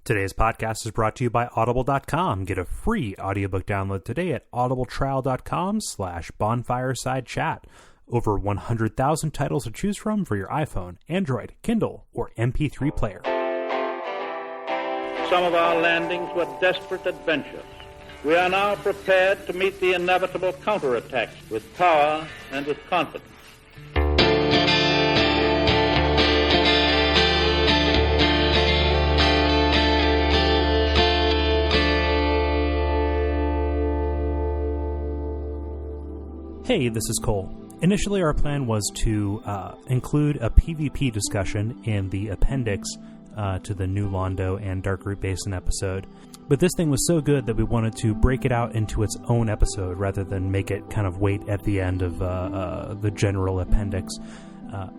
Today's podcast is brought to you by Audible.com. Get a free audiobook download today at audibletrial.com/bonfiresidechat. Over 100,000 titles to choose from for your iPhone, Android, Kindle, or MP3 player. Some of our landings were desperate adventures. We are now prepared to meet the inevitable counterattacks with power and with confidence. Hey, this is Kole. Initially, our plan was to include a PvP discussion in the appendix to the New Londo and Darkroot Basin episode. But this thing was so good that we wanted to break it out into its own episode rather than make it kind of wait at the end of the general appendix.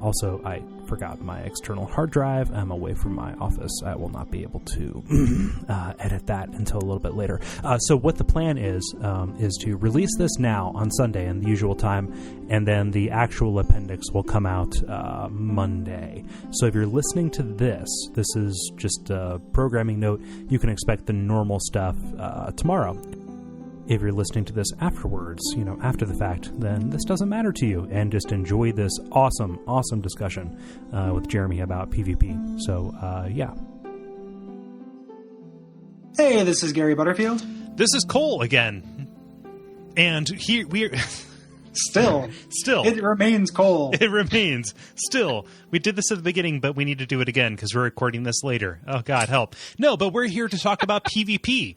Also, I forgot my external hard drive. I'm away from my office. I will not be able to edit that until a little bit later. So what the plan is to release this now on Sunday in the usual time, and then the actual appendix will come out Monday. So if you're listening to this is just a programming note. You can expect the normal stuff tomorrow. If you're listening to this afterwards, after the fact, then this doesn't matter to you, and just enjoy this awesome, awesome discussion with Jeremy about PvP. So, yeah. Hey, this is Gary Butterfield. This is Kole again. And here we're... Still. It remains Kole. It remains. Still. We did this at the beginning, but we need to do it again because we're recording this later. Oh, God, help. No, but we're here to talk about PvP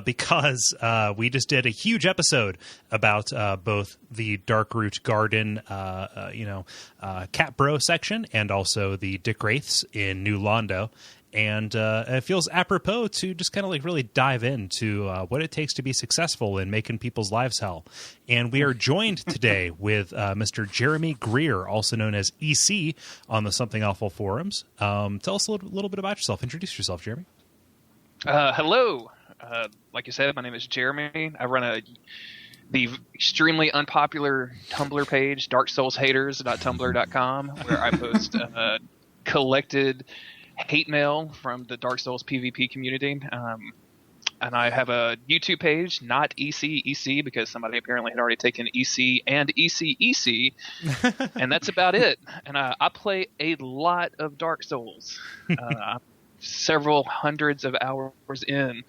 because we just did a huge episode about both the Darkroot Garden, Cat Bro section and also the Dick Wraiths in New Londo. And it feels apropos to just kind of really dive into what it takes to be successful in making people's lives hell. And we are joined today with Mr. Jeremy Greer, also known as EC on the Something Awful forums. Tell us a little bit about yourself. Introduce yourself, Jeremy. Hello. Like you said, my name is Jeremy. I run the extremely unpopular Tumblr page, darksoulshaters.tumblr.com, where I post collected hate mail from the Dark Souls PvP community. And I have a YouTube page, not EC, because somebody apparently had already taken EC and EC, and that's about it. And I play a lot of Dark Souls. Several hundreds of hours in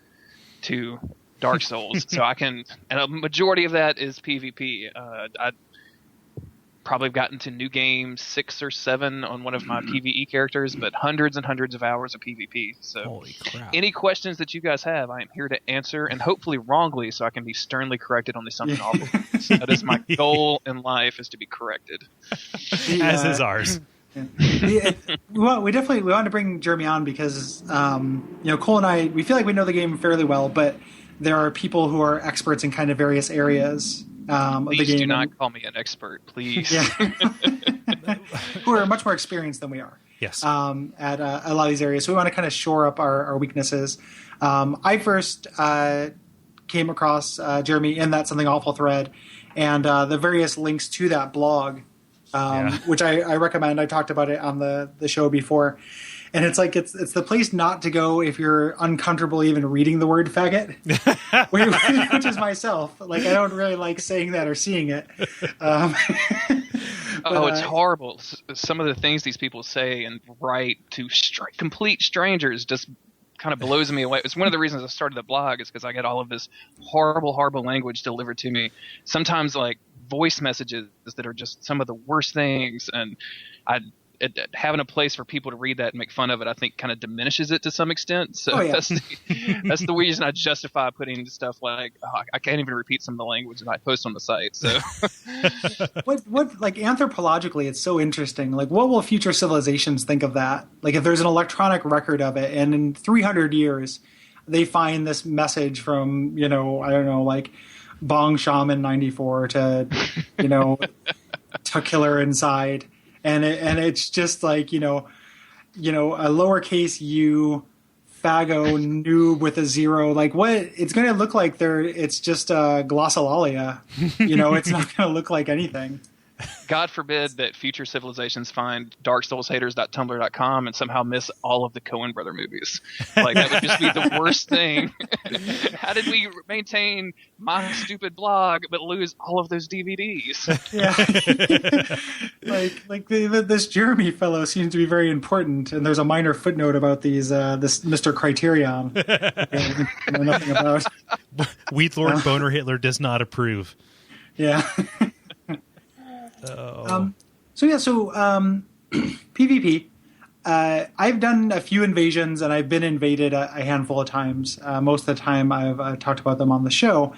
to Dark Souls. So I can, and a majority of that is PvP. I probably gotten to new games 6 or 7 on one of my PvE characters, but hundreds and hundreds of hours of PvP. So holy crap. Any questions that you guys have, I am here to answer, and hopefully wrongly, so I can be sternly corrected on the Something Awful. That is my goal in life, is to be corrected. As is ours. Yeah. We wanted to bring Jeremy on because Kole and I, we feel like we know the game fairly well, but there are people who are experts in kind of various areas of the game. Please do not call me an expert, please. Yeah. Who are much more experienced than we are. Yes. At a lot of these areas. So we want to kind of shore up our weaknesses. I first came across Jeremy in that Something Awful thread, and the various links to that blog, which I recommend. I talked about it on the show before. And it's like it's the place not to go if you're uncomfortable even reading the word faggot, which is myself. Like, I don't really like saying that or seeing it. It's horrible. Some of the things these people say and write to complete strangers just kind of blows me away. It's one of the reasons I started the blog, is because I get all of this horrible, horrible language delivered to me. Sometimes like voice messages that are just some of the worst things, and having a place for people to read that and make fun of it, I think, kind of diminishes it to some extent. So that's the reason I justify putting stuff like, I can't even repeat some of the language that I post on the site. So, what like anthropologically, it's so interesting. Like, what will future civilizations think of that? Like, if there's an electronic record of it, and in 300 years, they find this message from, I don't know, like Bong Shaman 94 to, to Killer Inside. And it's just like, a lowercase u, fago, noob with a 0. Like, what it's going to look like it's just glossolalia. It's not going to look like anything. God forbid that future civilizations find darksoulshaters.tumblr.com and somehow miss all of the Coen brother movies. Like, that would just be the worst thing. How did we maintain my stupid blog but lose all of those DVDs? Yeah. This Jeremy fellow seems to be very important, and there's a minor footnote about this Mr. Criterion. I know nothing about. Wheat Lord Boner Hitler does not approve. Yeah. Oh. PvP. I've done a few invasions, and I've been invaded a handful of times. Most of the time, I've talked about them on the show.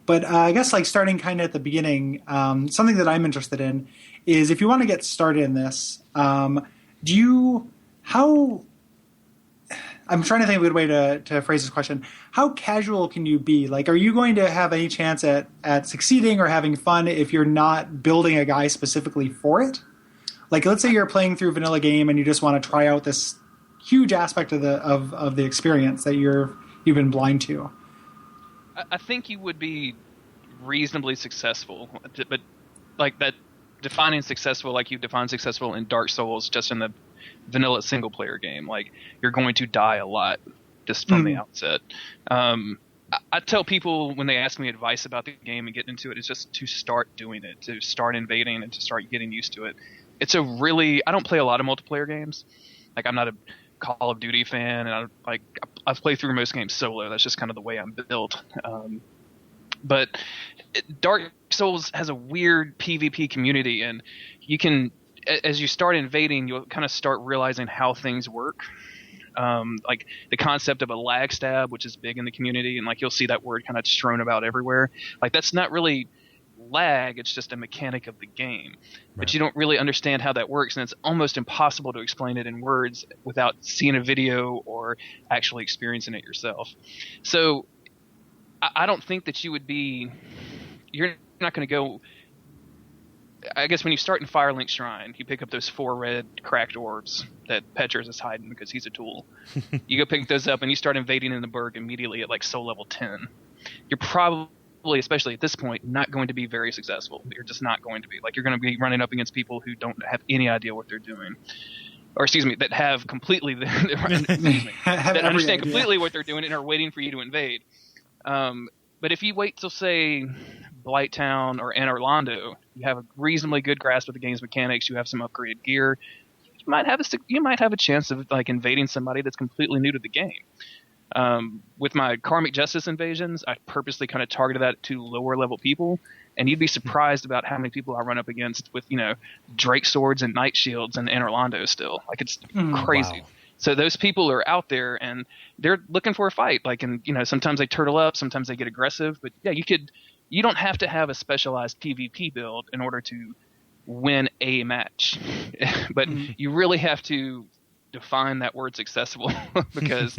But I guess, like, starting kind of at the beginning, something that I'm interested in is, if you want to get started in this, I'm trying to think of a good way to phrase this question. How casual can you be? Like, are you going to have any chance at succeeding or having fun if you're not building a guy specifically for it? Like, let's say you're playing through a vanilla game and you just want to try out this huge aspect of the experience that you've been blind to. I think you would be reasonably successful, but like that, defining successful like you define successful in Dark Souls, just in the vanilla single player game, like, you're going to die a lot just from the outset. I tell people when they ask me advice about the game and getting into it, is just to start doing it, to start invading and to start getting used to it. It's I don't play a lot of multiplayer games. Like, I'm not a Call of Duty fan, and I've played through most games solo. That's just kind of the way I'm built. But Dark Souls has a weird PvP community, and you can, as you start invading, you'll kind of start realizing how things work. Like the concept of a lag stab, which is big in the community, and like you'll see that word kind of strewn about everywhere. Like, that's not really lag, it's just a mechanic of the game. Right. But you don't really understand how that works, and it's almost impossible to explain it in words without seeing a video or actually experiencing it yourself. So I don't think that you're not going to go. I guess when you start in Firelink Shrine, you pick up those 4 red cracked orbs that Petrus is hiding because he's a tool. You go pick those up and you start invading in the Burg immediately at like soul level 10. You're probably, especially at this point, not going to be very successful. You're just not going to be. Like, you're going to be running up against people who don't have any idea what they're doing. Or, excuse me, that have completely that understand completely what they're doing and are waiting for you to invade. But if you wait till, say, Blighttown or Anne Orlando, you have a reasonably good grasp of the game's mechanics, you have some upgraded gear, you might have a chance of, like, invading somebody that's completely new to the game. With my Karmic Justice invasions, I purposely kind of targeted that to lower level people, and you'd be surprised about how many people I run up against with, Drake swords and Knight shields and Anne Orlando still. Like, it's crazy. Wow. So those people are out there and they're looking for a fight. Like, and sometimes they turtle up, sometimes they get aggressive. But yeah, you don't have to have a specialized PvP build in order to win a match. But you really have to define that word successful because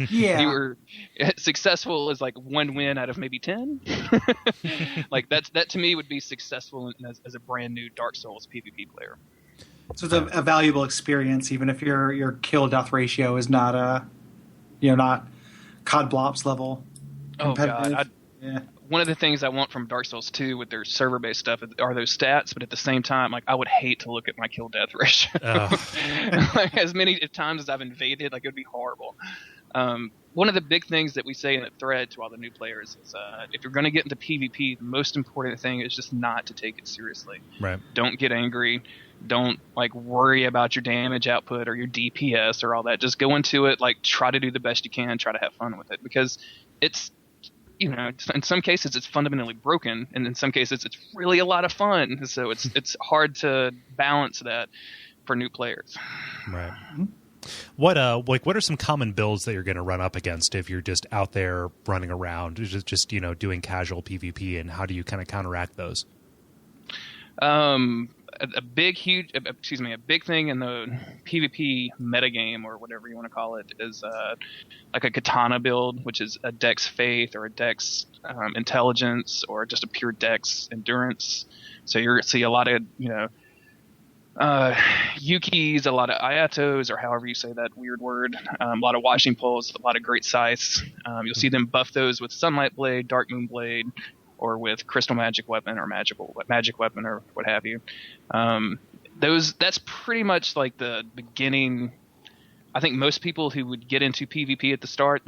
successful is like 1 win out of maybe 10. Like, that to me would be successful as a brand new Dark Souls PvP player. So it's a valuable experience, even if your kill death ratio is not not COD Blops level competitive. Oh God! One of the things I want from Dark Souls 2 with their server based stuff are those stats, but at the same time, like, I would hate to look at my kill death ratio. Like, as many times as I've invaded, like, it would be horrible. One of the big things that we say in the thread to all the new players is, if you're going to get into PvP, the most important thing is just not to take it seriously. Right. Don't get angry. Don't, like, worry about your damage output or your DPS or all that. Just go into it, like, try to do the best you can, try to have fun with it, because it's, in some cases it's fundamentally broken, and in some cases it's really a lot of fun. So it's hard to balance that for new players. Right. What are some common builds that you're going to run up against if you're just out there running around, just doing casual PvP, and how do you kind of counteract those? A big thing in the PvP metagame, or whatever you want to call it, is like a katana build, which is a dex faith or a dex intelligence or just a pure dex endurance. So you're see a lot of Yukis, a lot of Ayatos, or however you say that weird word, a lot of washing poles, a lot of great scythes. You'll see them buff those with Sunlight Blade, Dark Moon Blade, or with Crystal Magic Weapon or Magic Weapon or what have you. That's pretty much like the beginning. I think most people who would get into PvP at the start,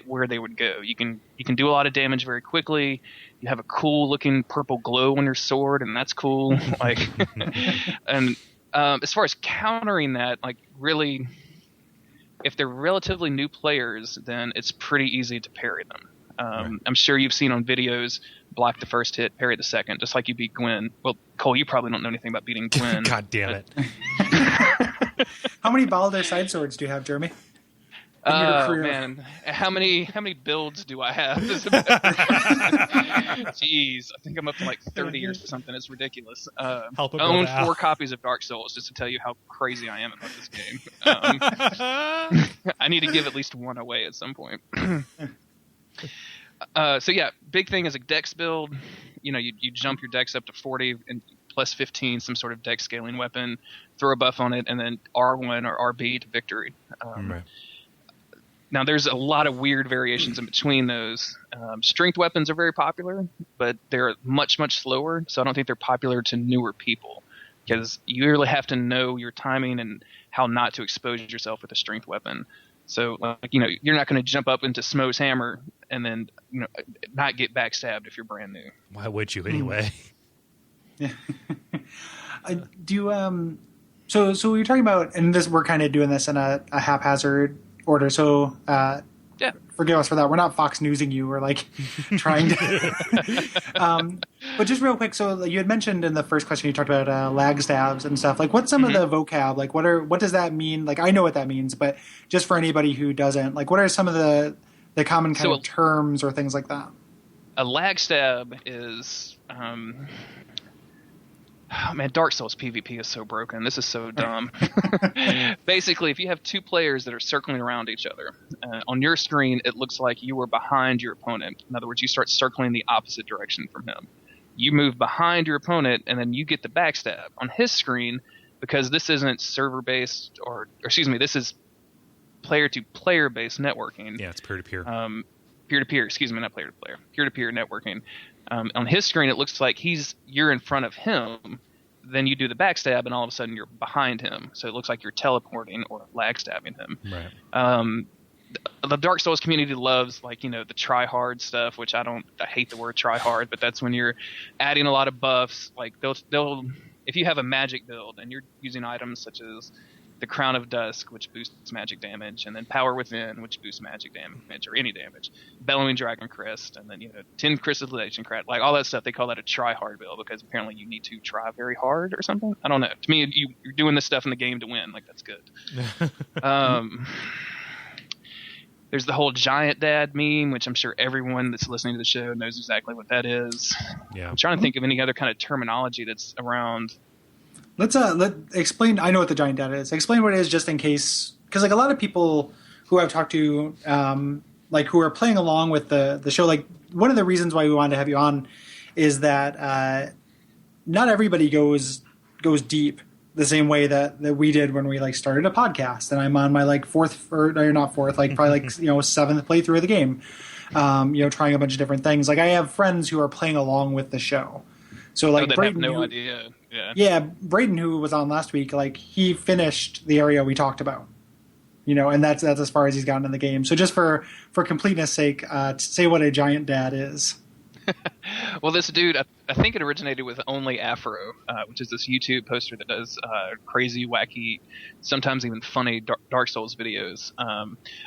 where they would go. You can do a lot of damage very quickly. You have a cool looking purple glow on your sword, and that's cool. Like, and as far as countering that, like really, if they're relatively new players, then it's pretty easy to parry them. Right. I'm sure you've seen on videos, block the first hit, parry the second, just like you beat Gwen. Well, Cole, you probably don't know anything about beating Gwen. God damn it. How many Balder side swords do you have, Jeremy? Man, how many builds do I have? Jeez, I think I'm up to like 30 or something. It's ridiculous. I own 4 copies of Dark Souls, just to tell you how crazy I am about this game. I need to give at least one away at some point. So yeah, big thing is a dex build. You know, you jump your dex up to 40 and plus 15, some sort of dex scaling weapon, throw a buff on it, and then R1 or RB to victory. Right. Now, there's a lot of weird variations in between those. Strength weapons are very popular, but they're much, much slower, so I don't think they're popular to newer people, because you really have to know your timing and how not to expose yourself with a strength weapon. So, like, you know, you're not going to jump up into Smo's hammer and then, you know, not get backstabbed if you're brand new. Why would you anyway? Yeah. Do you so you're talking about, and this, we're kind of doing this in a haphazard order, so Yeah. forgive us for that. We're not Fox Newsing you. We're like trying to. But just real quick, so you had mentioned in the first question you talked about lag stabs and stuff. Like, what's some of the vocab? Like, what does that mean? Like, I know what that means, but just for anybody who doesn't, like, what are some of the common kind of terms or things like that? A lag stab is, man, Dark Souls PvP is so broken. This is so dumb. Basically, if you have 2 players that are circling around each other, on your screen, it looks like you were behind your opponent. In other words, you start circling the opposite direction from him. You move behind your opponent, and then you get the backstab. On his screen, because this isn't server-based, or excuse me, this is player-to-player based networking. Yeah, it's peer-to-peer. Peer-to-peer, excuse me, not player-to-player. Peer-to-peer networking. On his screen, it looks like you're in front of him. Then you do the backstab, and all of a sudden you're behind him. So it looks like you're teleporting or lag stabbing him. Right. The Dark Souls community loves, like, you know, the try hard stuff, which I hate the word try hard, but that's when you're adding a lot of buffs. Like they'll if you have a magic build and you're using items such as the Crown of Dusk, which boosts magic damage, and then Power Within, which boosts magic damage or any damage, Bellowing Dragon Crest, and then, you know, 10 Crystallization Crest, like all that stuff. They call that a try hard build because apparently you need to try very hard or something. I don't know. To me, you're doing this stuff in the game to win. Like, that's good. There's the whole giant dad meme, which I'm sure everyone that's listening to the show knows exactly what that is. Yeah. I'm trying to think of any other kind of terminology that's around. Let's explain. I know what the giant dad is. Explain what it is, just in case, because like a lot of people who I've talked to, like who are playing along with the show, like one of the reasons why we wanted to have you on is that not everybody goes deep the same way that we did when we like started a podcast. And I'm on my like not fourth, like probably like, you know, 7th playthrough of the game. You know, trying a bunch of different things. Like I have friends who are playing along with the show. So like Braden, have no idea. Yeah, Braden, who was on last week, like he finished the area we talked about. You know, and that's as far as he's gotten in the game. So just for completeness sake, say what a giant dad is. Well, this dude, I think it originated with Only Afro, which is this YouTube poster that does crazy, wacky, sometimes even funny Dark Souls videos.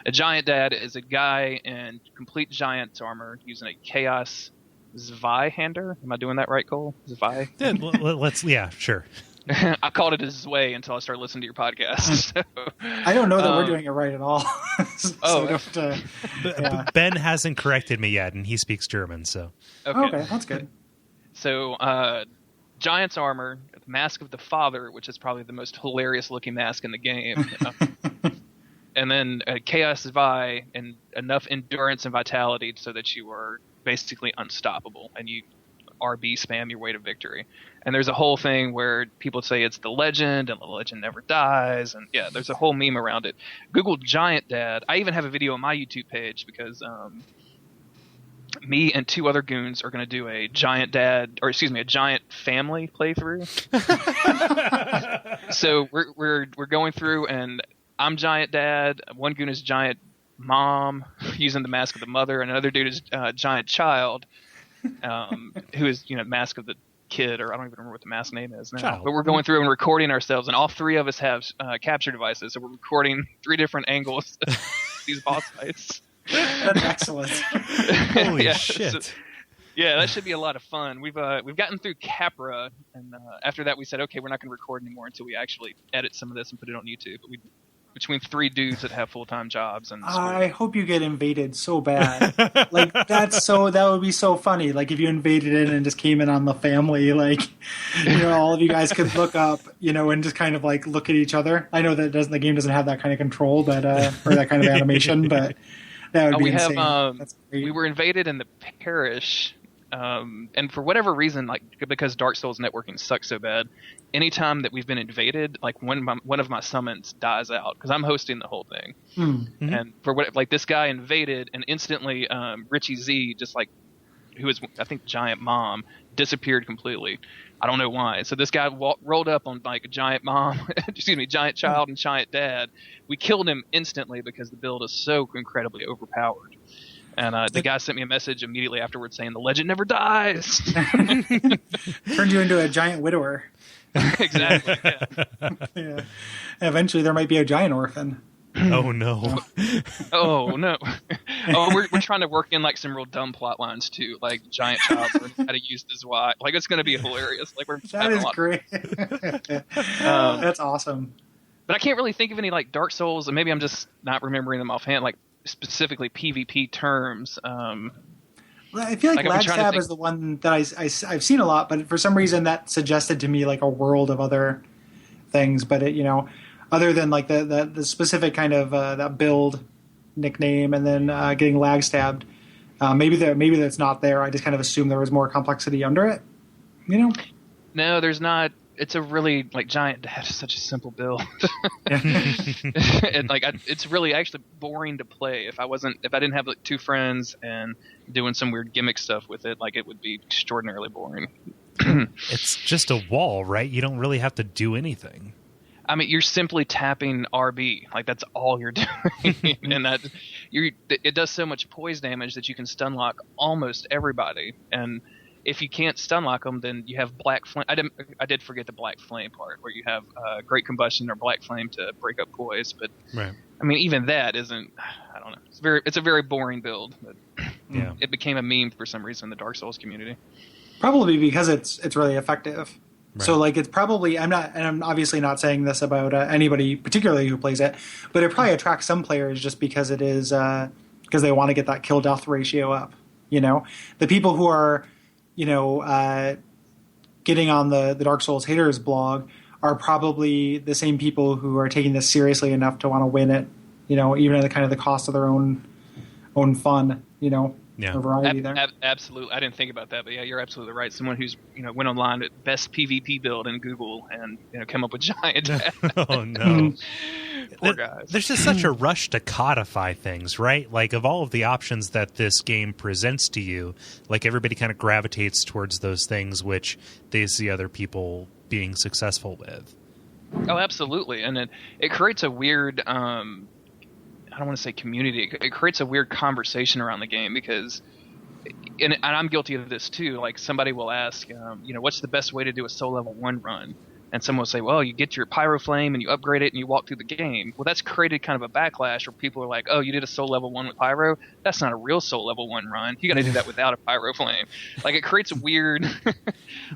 A giant dad is a guy in complete giant's armor using a Chaos Zweihander. Am I doing that right, Cole? Zwei? Yeah, sure. I called it a Zwei until I started listening to your podcast. So, I don't know that we're doing it right at all. Ben hasn't corrected me yet, and he speaks German, so. Okay, that's good. So, Giant's armor, Mask of the Father, which is probably the most hilarious looking mask in the game. And then Chaos Vi, and enough endurance and vitality so that you are basically unstoppable, and you RB spam your way to victory. And there's a whole thing where people say it's the legend, and the legend never dies, and yeah, there's a whole meme around it. Google Giant Dad. I even have a video on my YouTube page because me and 2 other goons are going to do a giant family playthrough. So we're going through, and I'm giant dad. One goon is giant mom using the mask of the mother, and another dude is giant child, who is mask of the kid, or I don't even remember what the mask name is now. Child. But we're going through and recording ourselves, and all 3 of us have capture devices, so we're recording 3 different angles of these boss fights. That's excellent. Holy shit. So, yeah, that should be a lot of fun. We've gotten through Capra, and after that we said, okay, we're not going to record anymore until we actually edit some of this and put it on YouTube. But between 3 dudes that have full-time jobs, and I hope you get invaded so bad. Like that would be so funny. Like if you invaded in and just came in on the family, like all of you guys could look up, and just kind of like look at each other. I know that the game doesn't have that kind of control, but or that kind of animation, but that would be insane. That's great. We were invaded in the parish. And for whatever reason, like because Dark Souls networking sucks so bad, anytime that we've been invaded, like one of my summons dies out because I'm hosting the whole thing. Mm-hmm. And for this guy invaded, and instantly Richie Z, just like who is I think Giant Mom, disappeared completely. I don't know why. So this guy rolled up on like Giant Mom, Giant Child and Giant Dad. We killed him instantly because the build is so incredibly overpowered. And the guy sent me a message immediately afterwards saying, the legend never dies. Turned you into a giant widower. Exactly, yeah. Yeah. Eventually there might be a giant orphan. Oh, no. Oh, no. Oh, we're trying to work in like some real dumb plot lines too, like Giant Child learning how to use the Zwat. Like it's going to be hilarious. Like that is great. That's awesome. But I can't really think of any like Dark Souls, and maybe I'm just not remembering them offhand, like specifically PvP terms. Well, I feel like Lagstab is the one that I've seen a lot, but for some reason that suggested to me like a world of other things. But it, other than like the specific kind of that build nickname, and then getting Lagstabbed, maybe that's not there. I just kind of assumed there was more complexity under it. No, there's not. It's a really like Giant Dad is such a simple build. And like it's really actually boring to play. If I didn't have like 2 friends and doing some weird gimmick stuff with it, like it would be extraordinarily boring. It's just a wall, right? You don't really have to do anything. I mean, you're simply tapping RB, like that's all you're doing, and it does so much poise damage that you can stun lock almost everybody. And if you can't stun lock them, then you have Black Flame. I did forget the Black Flame part, where you have Great Combustion or Black Flame to break up poise. But right. I mean, even that isn't. I don't know. It's a very boring build. But yeah, it became a meme for some reason in the Dark Souls community. Probably because it's really effective. Right. So like it's probably I'm obviously not saying this about anybody particularly who plays it, but it probably attracts some players just because it is because they want to get that kill death ratio up. The people who are getting on the Dark Souls haters blog are probably the same people who are taking this seriously enough to want to win it, even at the kind of the cost of their own fun, Yeah. or variety there. Absolutely. I didn't think about that, but yeah, you're absolutely right. Someone who's, went online at best PvP build in Google and, come up with Giant Dad. Oh, no. Poor guys. There's just such a rush to codify things, right? Like, of all of the options that this game presents to you, like, everybody kind of gravitates towards those things which they see other people being successful with. Oh, absolutely. And it creates a weird, I don't want to say community. It creates a weird conversation around the game because, and I'm guilty of this too. Like somebody will ask, what's the best way to do a soul level 1 run? And someone will say, well, you get your Pyro Flame and you upgrade it and you walk through the game. Well, that's created kind of a backlash where people are like, oh, you did a soul level 1 with Pyro? That's not a real soul level 1 run. You got to do that without a Pyro Flame. Like it creates a weird,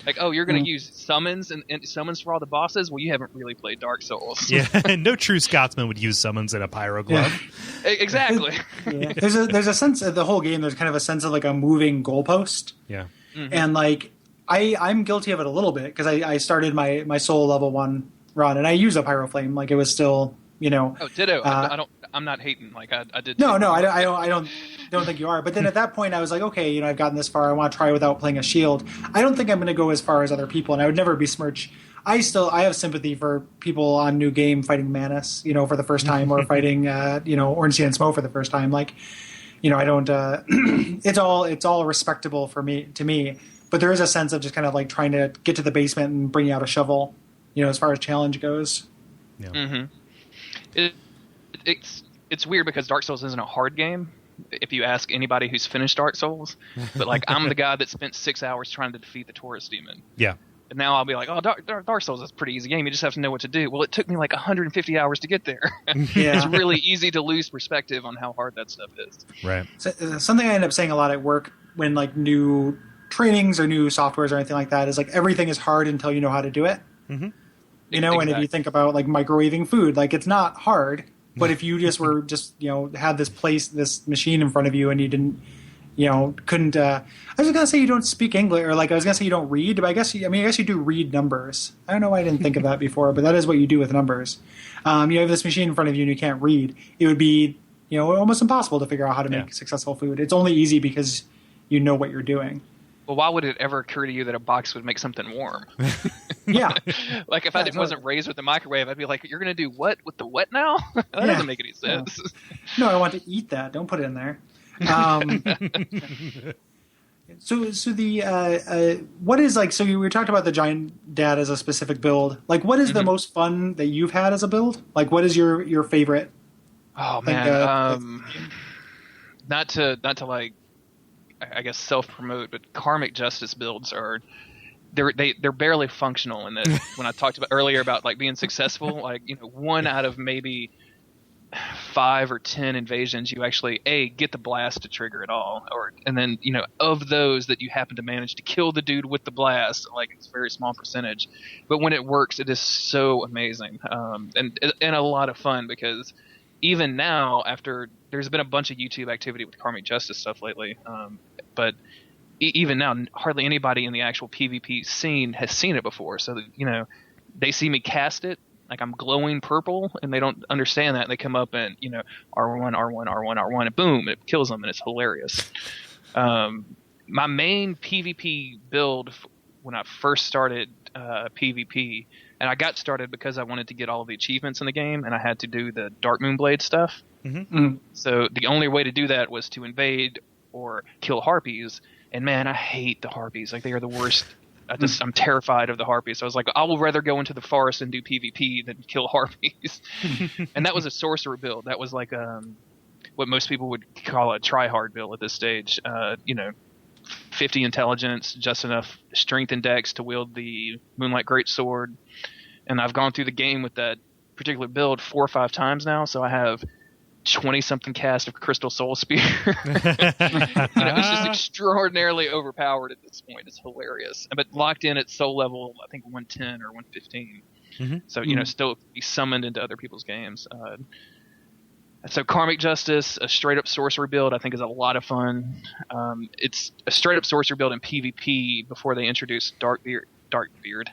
like, oh, you're going to use summons and summons for all the bosses? Well, you haven't really played Dark Souls. Yeah, no true Scotsman would use summons in a Pyro Glove. Yeah. Exactly. Yeah. There's a sense of the whole game. There's kind of a sense of like a moving goalpost. Yeah. Mm-hmm. And like, I'm guilty of it a little bit because I started my soul level 1 run and I use a Pyro Flame. Like it was still, Oh, ditto. I'm not hating. Like I did. No, I don't think you are. But then at that point I was like, okay, I've gotten this far. I want to try without playing a shield. I don't think I'm going to go as far as other people, and I would never besmirch. I have sympathy for people on new game fighting Manus, for the first time, or fighting, Ornstein and Smoke for the first time. Like, I don't. It's all respectable to me. But there is a sense of just kind of like trying to get to the basement and bringing out a shovel. As far as challenge goes. Yeah. Mm-hmm. It's weird because Dark Souls isn't a hard game. If you ask anybody who's finished Dark Souls, but like I'm the guy that spent 6 hours trying to defeat the Taurus demon. Yeah. And now I'll be like, oh, Dark Souls is a pretty easy game. You just have to know what to do. Well, it took me like 150 hours to get there. Yeah. It's really easy to lose perspective on how hard that stuff is. Right. So, something I end up saying a lot at work when like new trainings or new softwares or anything like that is like everything is hard until you know how to do it. Mm-hmm. And if you think about like microwaving food, like it's not hard, but if you had this machine in front of you and you didn't, couldn't. I was gonna say you don't speak English, or like I was gonna say you don't read, but I guess you do read numbers. I don't know why I didn't think of that before, but that is what you do with numbers. You have this machine in front of you and you can't read. It would be almost impossible to figure out how to make successful food. It's only easy because you know what you're doing. Well, why would it ever occur to you that a box would make something warm? Yeah. Like if I wasn't raised with the microwave, I'd be like, you're going to do what with the what now? That doesn't make any sense. No, I want to eat that. Don't put it in there. So the what is like? So we talked about the Giant Dad as a specific build. Like, what is the most fun that you've had as a build? Like, what is your favorite? Oh man, not to like, I guess self-promote, but Karmic Justice builds are they're barely functional in that. When I talked about earlier about like being successful, like one out of maybe 5 or 10 invasions you actually get the blast to trigger it all, and then of those that you happen to manage to kill the dude with the blast, like it's a very small percentage, but when it works it is so amazing, and a lot of fun, because even now, after there's been a bunch of YouTube activity with Karmic Justice stuff lately, but even now, hardly anybody in the actual PvP scene has seen it before. So, they see me cast it, like I'm glowing purple, and they don't understand that. And they come up and, R1, R1, R1, R1, and boom, it kills them, and it's hilarious. My main PvP build when I first started PvP, and I got started because I wanted to get all of the achievements in the game, and I had to do the Dark Moonblade stuff. Mm-hmm. So the only way to do that was to invade or kill harpies, and man, I hate the harpies. Like, they are the worst. I'm terrified of the harpies. So I was like, I will rather go into the forest and do PvP than kill harpies. And that was a sorcerer build. That was like what most people would call a try-hard build at this stage. 50 intelligence, just enough strength and dex to wield the Moonlight Greatsword. And I've gone through the game with that particular build 4 or 5 times now, so I have 20-something cast of Crystal Soul Spear. It's just extraordinarily overpowered at this point. It's hilarious. But locked in at soul level, I think 110 or 115. Mm-hmm. So, still be summoned into other people's games. So Karmic Justice, a straight-up sorcery build, I think is a lot of fun. It's a straight-up sorcery build in PvP before they introduced Darkbeard. Darkfeed.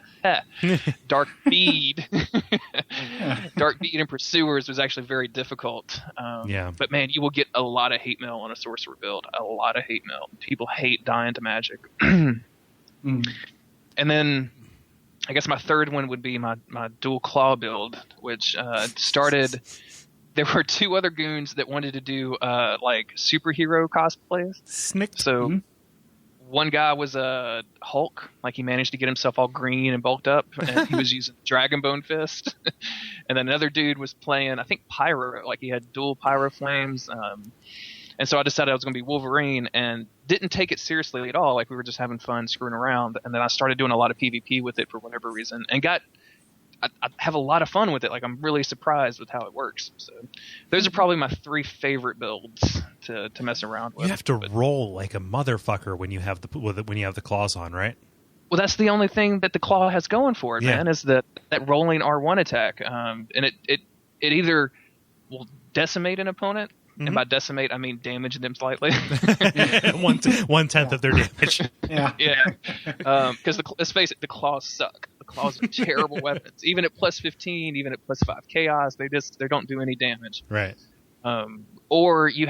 Darkfeed and Pursuers was actually very difficult. But man, you will get a lot of hate mail on a sorcerer build. A lot of hate mail. People hate dying to magic. And then I guess my third one would be my dual claw build, which started. There were 2 other goons that wanted to do like superhero cosplays. So one guy was a Hulk, like he managed to get himself all green and bulked up, and he was using Dragon Bone Fist. And then another dude was playing, I think, Pyro, like he had dual Pyro Flames. And so I decided I was going to be Wolverine, and didn't take it seriously at all. Like, we were just having fun screwing around. And then I started doing a lot of PvP with it for whatever reason, and I have a lot of fun with it. Like, I'm really surprised with how it works. So those are probably my 3 favorite builds to mess around with. You have to roll like a motherfucker when you have the claws on, right? Well, that's the only thing that the claw has going for it, man, is that rolling R1 attack. And it either will decimate an opponent, and by decimate I mean damage them slightly. 1/10 of their damage. Yeah. Because let's face it, the claws suck. The claws are terrible weapons. Even at plus 15, even at plus 5 chaos, they don't do any damage. Right. Or you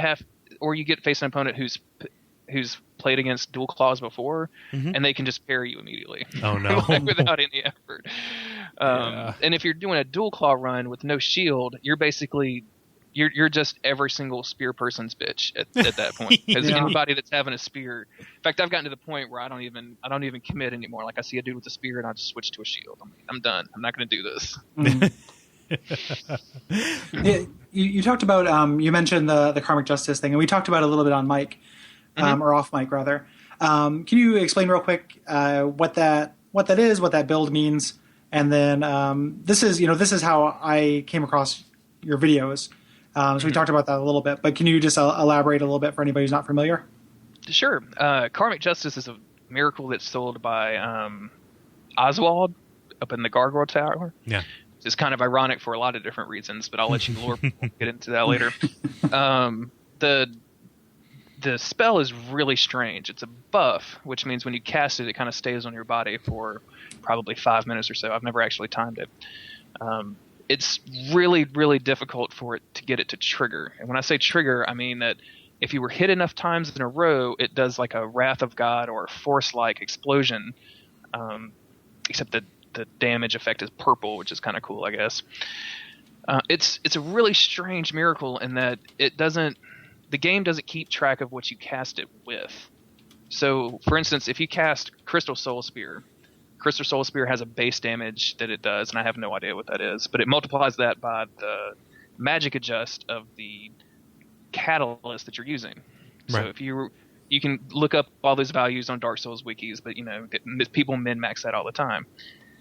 get face an opponent who's played against dual claws before, and they can just parry you immediately. Oh no! Without any effort. And if you're doing a dual claw run with no shield, you're basically you're just every single spear person's bitch at that point. Because anybody that's having a spear, in fact, I've gotten to the point where I don't even commit anymore. Like I see a dude with a spear and I just switch to a shield. I'm done. I'm not going to do this. You talked about you mentioned the karmic justice thing, and we talked about it a little bit on mic, or off mic rather. Can you explain real quick what that is, what that build means, and then this is how I came across your videos. So we talked about that a little bit, but can you just elaborate a little bit for anybody who's not familiar? Sure. Karmic Justice is a miracle that's sold by Oswald up in the Gargoyle Tower. Yeah. It's kind of ironic for a lot of different reasons, but I'll let you get into that later. The spell is really strange. It's a buff, which means when you cast it, it kind of stays on your body for probably 5 minutes or so. I've never actually timed it. It's really, really difficult for it to get it to trigger. And when I say trigger, I mean that if you were hit enough times in a row, it does like a Wrath of God or Force-like explosion, except that the damage effect is purple, which is kind of cool, I guess. It's a really strange miracle in that the game doesn't keep track of what you cast it with. So, for instance, if you cast Crystal Soul Spear has a base damage that it does, and I have no idea what that is, but it multiplies that by the magic adjust of the catalyst that you're using. Right. So if you can look up all those values on Dark Souls wikis, but people min-max that all the time.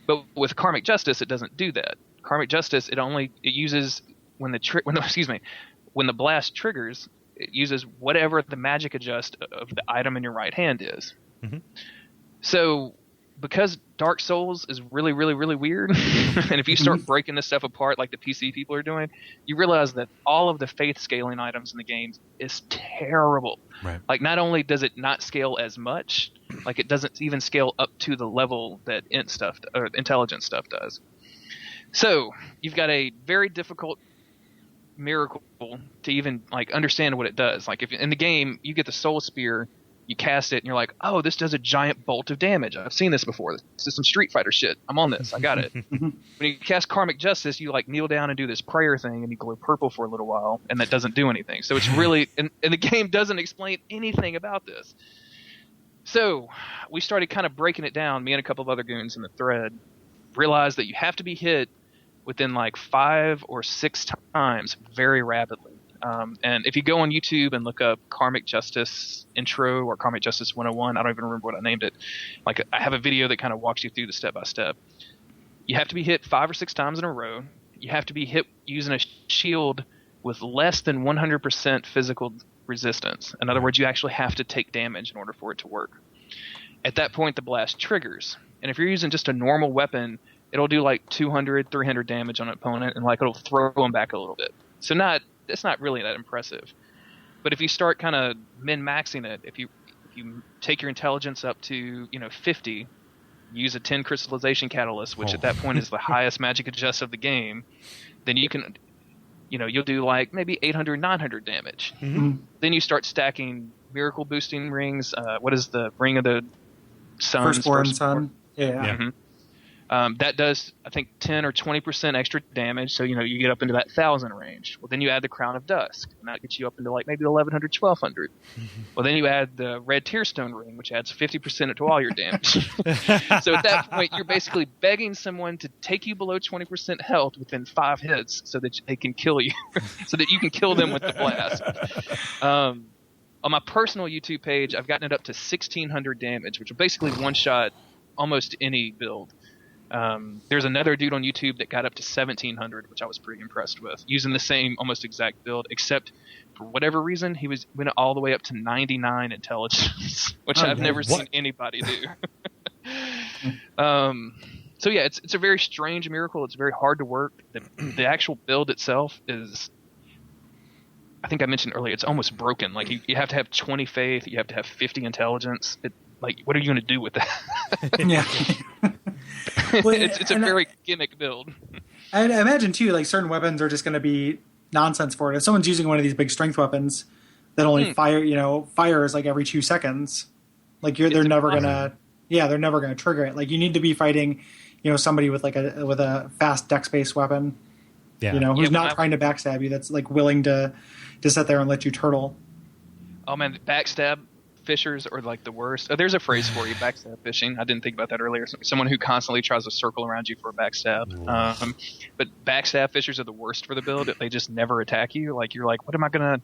But with Karmic Justice, it doesn't do that. Karmic Justice, it uses when the blast triggers, it uses whatever the magic adjust of the item in your right hand is. Mm-hmm. So because Dark Souls is really, really, really weird, and if you start breaking this stuff apart like the PC people are doing, you realize that all of the faith scaling items in the games is terrible. Right. Like, not only does it not scale as much, like it doesn't even scale up to the level that intelligence stuff does. So you've got a very difficult miracle to even like understand what it does. Like if in the game you get the Soul Spear, you cast it, and you're like, oh, this does a giant bolt of damage. I've seen this before. This is some Street Fighter shit. I'm on this. I got it. When you cast Karmic Justice, you like kneel down and do this prayer thing, and you glow purple for a little while, and that doesn't do anything. So it's really – and the game doesn't explain anything about this. So we started kind of breaking it down, me and a couple of other goons in the thread, realized that you have to be hit within like 5 or 6 times very rapidly. And if you go on YouTube and look up Karmic Justice intro or Karmic Justice 101, I don't even remember what I named it. Like I have a video that kind of walks you through the step by step. You have to be hit 5 or 6 times in a row. You have to be hit using a shield with less than 100% physical resistance. In other words, you actually have to take damage in order for it to work. At that point, the blast triggers. And if you're using just a normal weapon, it'll do like 200, 300 damage on an opponent, and like it'll throw them back a little bit. So it's not really that impressive. But if you start kind of min-maxing it, if you take your intelligence up to 50, use a 10 crystallization catalyst, which at that point is the highest magic adjust of the game, then you can you'll do like maybe 800, 900 damage. Mm-hmm. Then you start stacking miracle boosting rings. What is the ring of the sun? Firstborn sun. Yeah. Mm-hmm. That does, I think, 10 or 20% extra damage. So, you get up into that 1,000 range. Well, then you add the Crown of Dusk, and that gets you up into like maybe 1,100, 1,200. Mm-hmm. Well, then you add the Red Tearstone ring, which adds 50% to all your damage. So at that point, you're basically begging someone to take you below 20% health within 5 hits so that they can kill you, so that you can kill them with the blast. On my personal YouTube page, I've gotten it up to 1,600 damage, which will basically one-shot almost any build. There's another dude on YouTube that got up to 1,700, which I was pretty impressed with, using the same almost exact build, except for whatever reason he went all the way up to 99 intelligence, which I've never seen anybody do. So yeah, it's a very strange miracle. It's very hard to work. The actual build itself is, I think I mentioned earlier, it's almost broken. Like you have to have 20 faith, you have to have 50 intelligence. What are you going to do with that? Yeah. Well, it's a very gimmick build. I imagine too, like certain weapons are just going to be nonsense for it. If someone's using one of these big strength weapons that only fires like every 2 seconds, like they're never gonna trigger it. Like you need to be fighting, somebody with a fast dex based weapon. Yeah. who's not trying to backstab you. That's like willing to sit there and let you turtle. Oh man, backstab fishers are like the worst. Oh, there's a phrase for you, backstab fishing. I didn't think about that earlier. Someone who constantly tries to circle around you for a backstab. But backstab fishers are the worst for the build. They just never attack you. Like you're like, what am I gonna?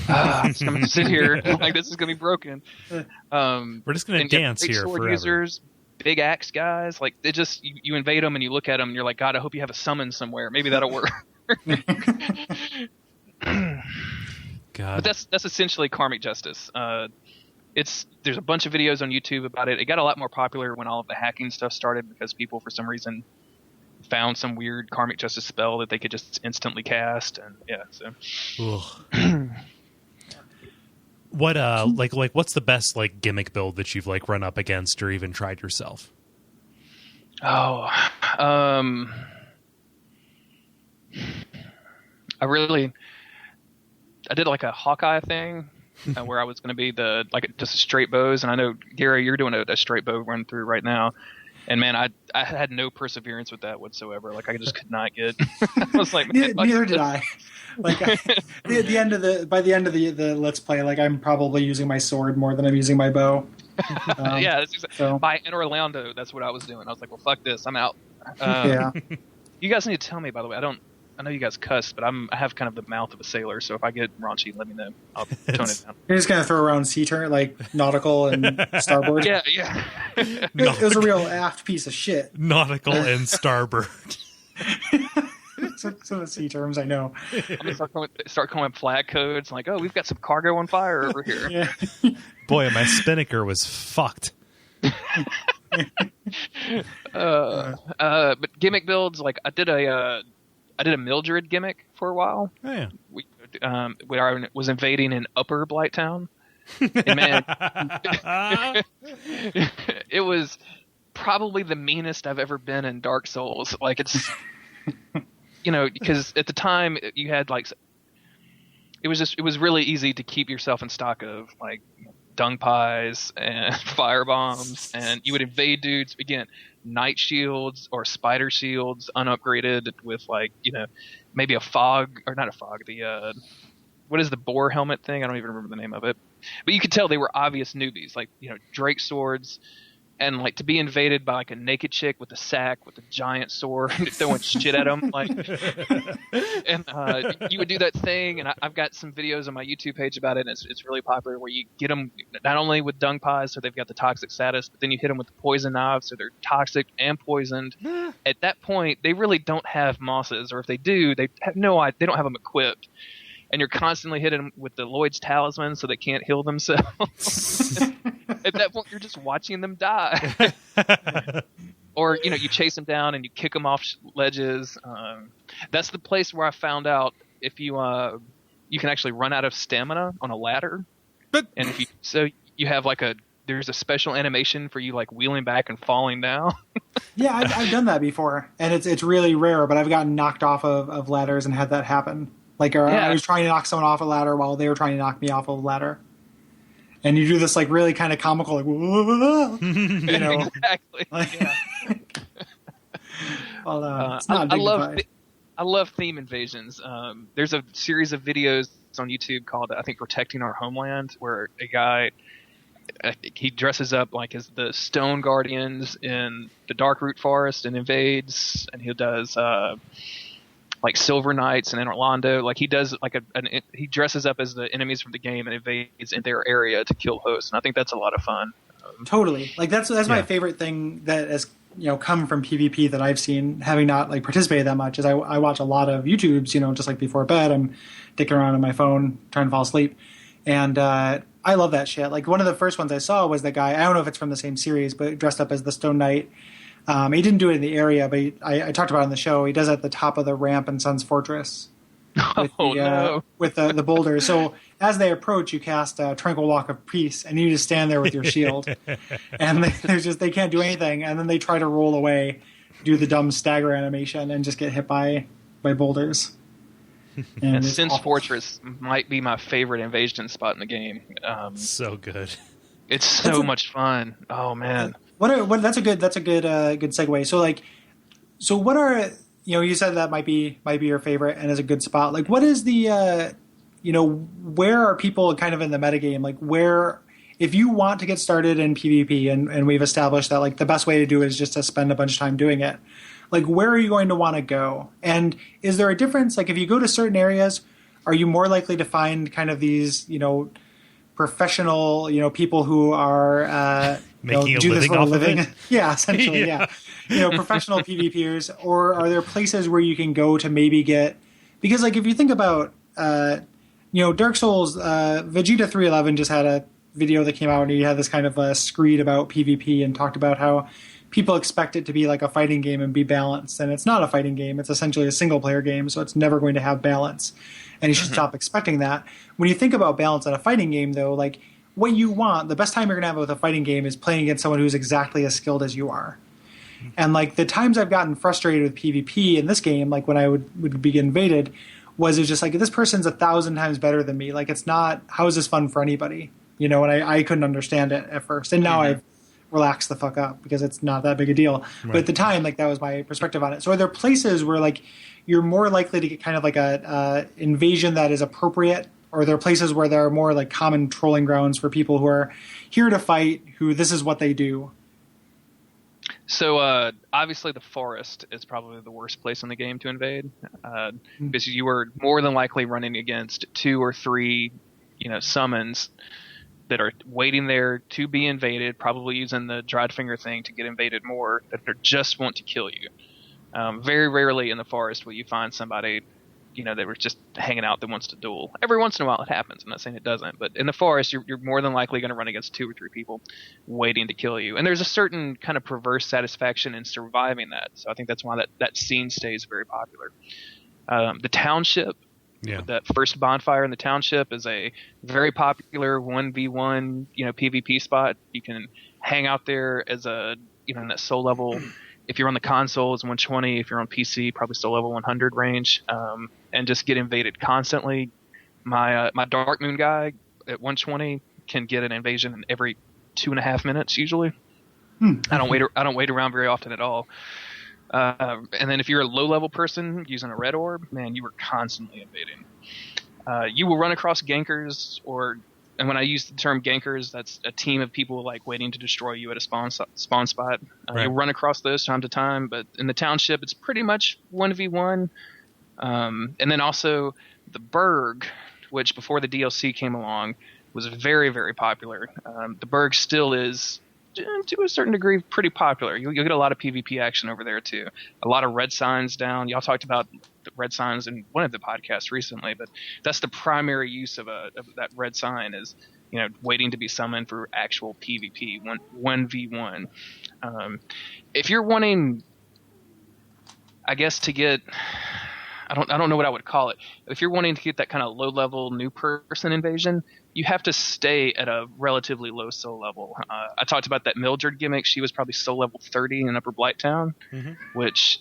I'm just gonna sit here. Like this is gonna be broken. We're just gonna dance here sword forever. Users, big axe guys, like they just you invade them and you look at them and you're like, God, I hope you have a summon somewhere. Maybe that'll work. God. But that's essentially karmic justice. There's a bunch of videos on YouTube about it. It got a lot more popular when all of the hacking stuff started because people for some reason found some weird karmic justice spell that they could just instantly cast, and What what's the best like gimmick build that you've like run up against or even tried yourself? I did like a Hawkeye thing where I was going to be just a straight bows, and I know Gary, you're doing a straight bow run through right now, and man, I had no perseverance with that whatsoever. Like I just could not get. I was like, man, neither did I. Like by the end of the let's play, like I'm probably using my sword more than I'm using my bow. Yeah, that's in Orlando, that's what I was doing. I was like, well, fuck this, I'm out. You guys need to tell me, by the way. I know you guys cuss, but I have kind of the mouth of a sailor, so if I get raunchy, let me know. I'll tone it down. You're just gonna throw around sea turn, like nautical and starboard. Yeah. It was a real aft piece of shit. Nautical and starboard. Some of the sea terms I know. I'm gonna start calling up flag codes, like, oh, we've got some cargo on fire over here. Yeah. Boy, my spinnaker was fucked. But gimmick builds, like I did a Mildred gimmick for a while. Oh, yeah. I was invading an upper Blighttown. And man, it was probably the meanest I've ever been in Dark Souls. Like it's, because at the time you had like, it was really easy to keep yourself in stock of like dung pies and fire bombs, and you would invade dudes again. Night shields or spider shields unupgraded with like maybe a fog, or not a fog, the what is the boar helmet thing? I don't even remember the name of it, but you could tell they were obvious newbies, like Drake swords, and like to be invaded by like a naked chick with a sack with a giant sword throwing shit at them, like, and you would do that thing, and I've got some videos on my YouTube page about it, and it's really popular, where you get them not only with dung pies, so they've got the toxic status, but then you hit them with the poison knives, so they're toxic and poisoned. At that point, they really don't have mosses, or if they do, they don't have them equipped. And you're constantly hitting them with the Lloyd's talisman so they can't heal themselves. At that point, you're just watching them die. Or, you chase them down and you kick them off ledges. That's the place where I found out if you can actually run out of stamina on a ladder. And you have like there's a special animation for you like wheeling back and falling down. Yeah, I've done that before, and it's really rare, but I've gotten knocked off of ladders and had that happen. Like, I was trying to knock someone off a ladder while they were trying to knock me off a ladder. And you do this, like, really kind of comical, like, whoa, Exactly. Like, yeah. Well, it's not dignified. I love theme invasions. There's a series of videos on YouTube called, I think, Protecting Our Homeland, where a guy, he dresses up like as the Stone Guardians in the Darkroot Forest and invades, and he does... like Silver Knights and in Orlando, like he does like he dresses up as the enemies from the game and invades in their area to kill hosts, and I think that's a lot of fun. Totally, like that's my favorite thing that has come from PvP that I've seen, having not like participated that much. Is I watch a lot of YouTubes, just like before bed, I'm dicking around on my phone trying to fall asleep, and I love that shit. Like one of the first ones I saw was that guy. I don't know if it's from the same series, but dressed up as the Stone Knight. He didn't do it in the area, but I talked about it on the show. He does it at the top of the ramp in Sun's Fortress with the boulders. So as they approach, you cast Tranquil Walk of Peace, and you just stand there with your shield. And they can't do anything. And then they try to roll away, do the dumb stagger animation, and just get hit by boulders. And Sun's Fortress might be my favorite invasion spot in the game. So good. It's so much fun. Oh man. That's a good segue. So what are you said that might be your favorite and is a good spot. Like, what is the, where are people kind of in the metagame? Like, where, if you want to get started in PvP, and we've established that, like, the best way to do it is just to spend a bunch of time doing it. Like, where are you going to want to go? And is there a difference? Like, if you go to certain areas, are you more likely to find kind of these, professional, people who are making do a this living for a off living? of it? Yeah, essentially, yeah. Professional PvPers, or are there places where you can go to maybe get? Because, like, if you think about, Dark Souls, Vegeta 311 just had a video that came out, and he had this kind of a screed about PvP and talked about how people expect it to be like a fighting game and be balanced, and it's not a fighting game. It's essentially a single player game, so it's never going to have balance, and you should stop expecting that. When you think about balance in a fighting game, though, like, what you want, the best time you're going to have with a fighting game is playing against someone who's exactly as skilled as you are. And, like, the times I've gotten frustrated with PvP in this game, like when I would be invaded, was it just like, this person's 1,000 times better than me. Like, it's not, how is this fun for anybody? And I couldn't understand it at first. And now I've relaxed the fuck up because it's not that big a deal. Right. But at the time, like, that was my perspective on it. So are there places where, like, you're more likely to get kind of like a invasion that is appropriate? Or are there places where there are more, like, common trolling grounds for people who are here to fight, who this is what they do? So obviously the forest is probably the worst place in the game to invade, because you are more than likely running against 2 or 3, summons that are waiting there to be invaded, probably using the dried finger thing to get invaded more, that just want to kill you. Very rarely in the forest will you find somebody, that was just hanging out that wants to duel. Every once in a while it happens. I'm not saying it doesn't, but in the forest, you're more than likely going to run against 2 or 3 people waiting to kill you. And there's a certain kind of perverse satisfaction in surviving that. So I think that's why that scene stays very popular. The township, that first bonfire in the township, is a very popular 1v1, PvP spot. You can hang out there as a, in that soul level. If you're on the console, it's 120. If you're on PC, probably still level 100 range, and just get invaded constantly. My Dark Moon guy at 120 can get an invasion in every 2.5 minutes usually. I don't wait around very often at all. And then if you're a low level person using a red orb, man, you are constantly invading. You will run across gankers, and when I use the term gankers, that's a team of people, like, waiting to destroy you at a spawn spot. Right. You'll run across those time to time, but in the township, it's pretty much 1v1. And then also the Berg, which before the DLC came along was very, very popular. The Berg still is, to a certain degree, pretty popular. You'll get a lot of PvP action over there too. A lot of red signs down. Y'all talked about the red signs in one of the podcasts recently, but that's the primary use of that red sign is, waiting to be summoned for actual PvP, 1v1. If you're wanting, I guess, to get, I don't know what I would call it. If you're wanting to get that kind of low level new person invasion, you have to stay at a relatively low soul level. I talked about that Mildred gimmick. She was probably soul level 30 in Upper Blighttown, which,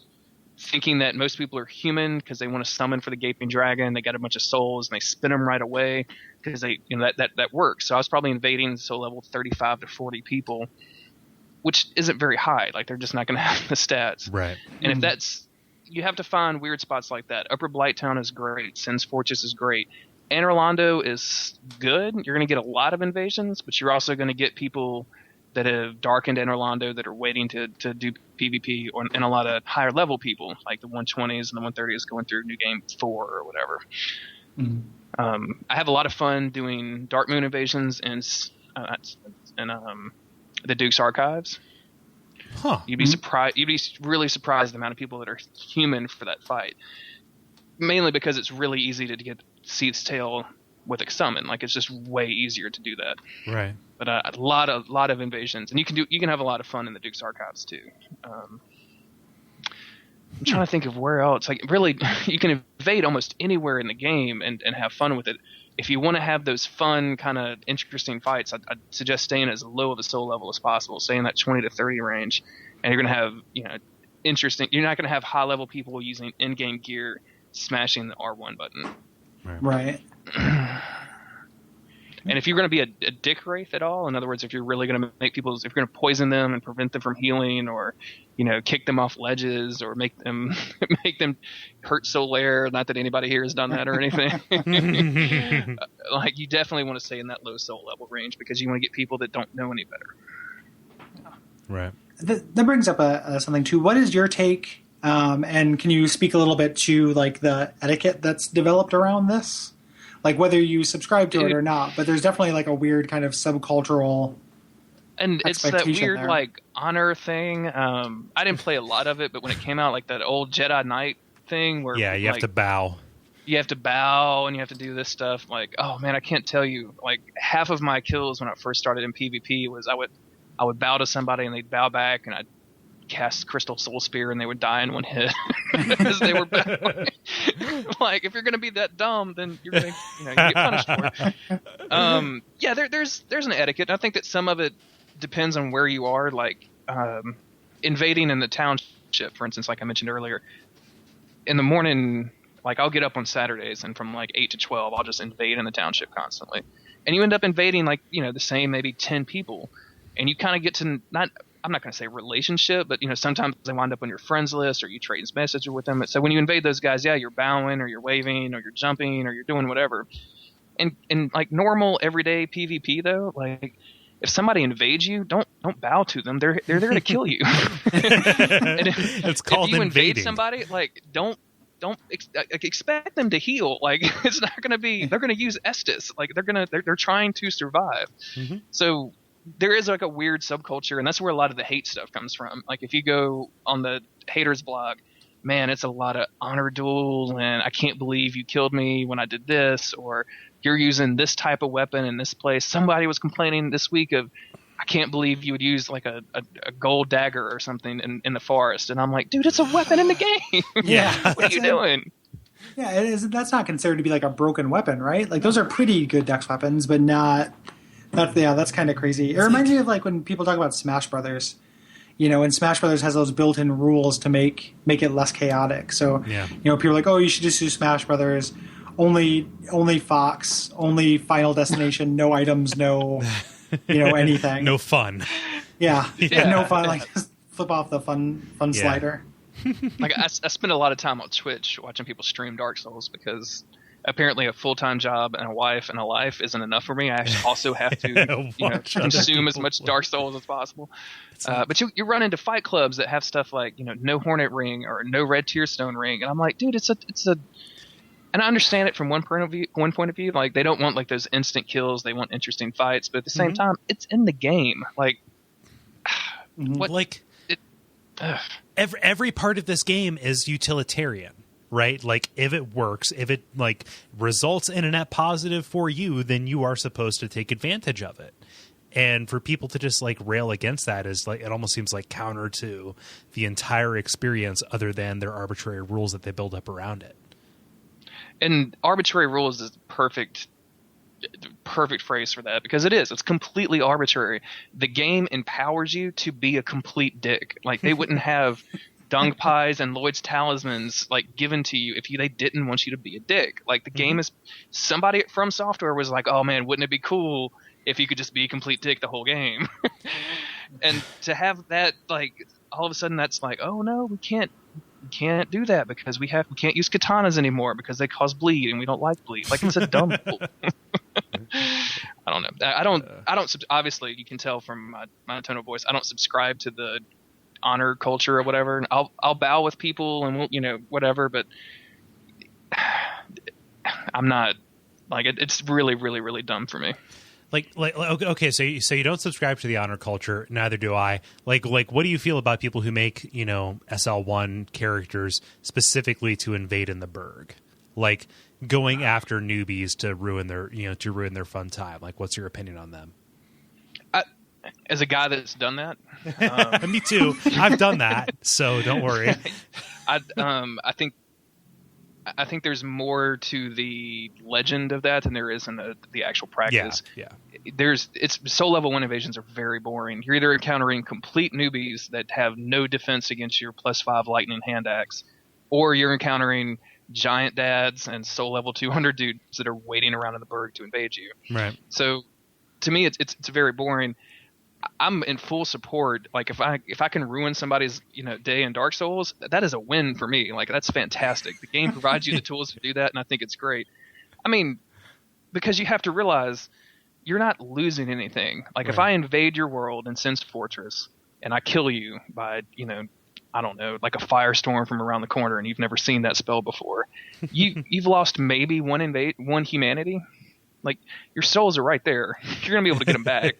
thinking that most people are human because they want to summon for the Gaping Dragon, they got a bunch of souls and they spin them right away because they, that works. So I was probably invading soul level 35 to 40 people, which isn't very high. Like, they're just not going to have the stats. Right. And if that's, you have to find weird spots like that. Upper Blighttown is great. Sen's Fortress is great. Anne Orlando is good. You're going to get a lot of invasions, but you're also going to get people that have darkened Anne Orlando that are waiting to do PvP, and a lot of higher level people, like the 120s and the 130s going through New Game 4 or whatever. I have a lot of fun doing Dark Moon invasions in the Duke's Archives. You'd be surprised. You'd be really surprised the amount of people that are human for that fight. Mainly because it's really easy to get Seath's Tail with a summon. Like, it's just way easier to do that. Right. But a lot of invasions, and you can have a lot of fun in the Duke's Archives too. I'm trying to think of where else. Like, really, you can invade almost anywhere in the game and have fun with it. If you want to have those fun, kind of interesting fights, I'd suggest staying as low of a soul level as possible. Stay in that 20 to 30 range, and you're going to have, interesting. You're not going to have high level people using in-game gear smashing the R1 button. Right. And if you're going to be a dick wraith at all, in other words, if you're really going to make people, if you're going to poison them and prevent them from healing, or kick them off ledges, or make them hurt Solaire, not that anybody here has done that or anything, like you definitely want to stay in that low soul level range, because you want to get people that don't know any better. Right. That brings up something too. What is your take? And can you speak a little bit to like the etiquette that's developed around this? Like whether you subscribe to it or not, but there's definitely like a weird kind of subcultural and it's that weird there. Like honor thing. I didn't play a lot of it, but when it came out, like that old Jedi Knight thing where you have to bow. You have to bow and you have to do this stuff. Like, oh man, I can't tell you. Like half of my kills when I first started in PvP was I would bow to somebody and they'd bow back, and I'd cast Crystal Soul Spear and they would die in one hit because they were bowing. Like, if you're going to be that dumb, then you're going to you get punished for it. There's an etiquette. I think that some of it depends on where you are. Like invading in the township, for instance, like I mentioned earlier. In the morning, like I'll get up on Saturdays, and from like 8 to 12, I'll just invade in the township constantly. And you end up invading like the same maybe 10 people. And you kind of get to I'm not going to say relationship, but sometimes they wind up on your friends list, or you trade messages with them. So when you invade those guys, you're bowing or you're waving or you're jumping or you're doing whatever. And like normal everyday PvP though, like if somebody invades you, don't bow to them. They're there to kill you. It's called if you invading. Invade somebody, like don't expect them to heal. Like it's not going to be. They're going to use Estus. Like they're trying to survive. Mm-hmm. So there is like a weird subculture, and that's where a lot of the hate stuff comes from. Like if you go on the haters blog, man, it's a lot of honor duel, and I can't believe you killed me when I did this, or you're using this type of weapon in this place. Somebody was complaining this week of, I can't believe you would use like a gold dagger or something in the forest. And I'm like, dude, it's a weapon in the game. Yeah. What are you doing? Yeah, it is. That's not considered to be like a broken weapon, right? Like those are pretty good dex weapons, but not. That's kind of crazy. It reminds me of like when people talk about Smash Brothers. And Smash Brothers has those built-in rules to make it less chaotic. So people are like, oh, you should just do Smash Brothers. Only Fox, only Final Destination, no items, no anything. No fun. Yeah, no fun. Like just flip off the fun slider. Like I spend a lot of time on Twitch watching people stream Dark Souls, because apparently a full-time job and a wife and a life isn't enough for me. I also have to consume as much Dark Souls as possible. But you run into fight clubs that have stuff like no Hornet Ring or no Red Tearstone Ring, and I'm like, dude, it's a and I understand it from one point of view. Like they don't want like those instant kills, they want interesting fights, but at the same time, it's in the game. Like what? Like every part of this game is utilitarian. Right? Like if it works, if it like results in a net positive for you, then you are supposed to take advantage of it. And for people to just like rail against that is like, it almost seems like counter to the entire experience, other than their arbitrary rules that they build up around it. And arbitrary rules is perfect phrase for that, because it's completely arbitrary. The game empowers you to be a complete dick. Like they wouldn't have dung pies and Lloyd's talismans like given to you if they didn't want you to be a dick. Like the game is, somebody from Software was like, oh man, wouldn't it be cool if you could just be a complete dick the whole game? And to have that, like all of a sudden that's like, oh no, we can't do that because we can't use katanas anymore because they cause bleed and we don't like bleed. Like it's a dumb rule. I don't know. I don't obviously you can tell from my tone of voice, I don't subscribe to the honor culture or whatever, and I'll bow with people and we'll whatever, but I'm not like it's really really really dumb for me. Like okay, so you don't subscribe to the honor culture, neither do I. Like what do you feel about people who make SL1 characters specifically to invade in the Burg, like going after newbies to ruin their fun time? Like what's your opinion on them? As a guy that's done that, me too. I've done that, so don't worry. I think there's more to the legend of that than there is in the actual practice. Yeah. It's soul level 1 invasions are very boring. You're either encountering complete newbies that have no defense against your +5 lightning hand axe, or you're encountering giant dads and soul level 200 dudes that are waiting around in the Berg to invade you. Right. So to me, it's very boring. I'm in full support. Like if I can ruin somebody's day in Dark Souls, that is a win for me. Like that's fantastic. The game provides you the tools to do that, and I think it's great. I mean, because you have to realize you're not losing anything. Like if I invade your world in Sense Fortress and I kill you by I don't know, like a firestorm from around the corner, and you've never seen that spell before, you've lost maybe one humanity. Like your souls are right there. You're gonna be able to get them back.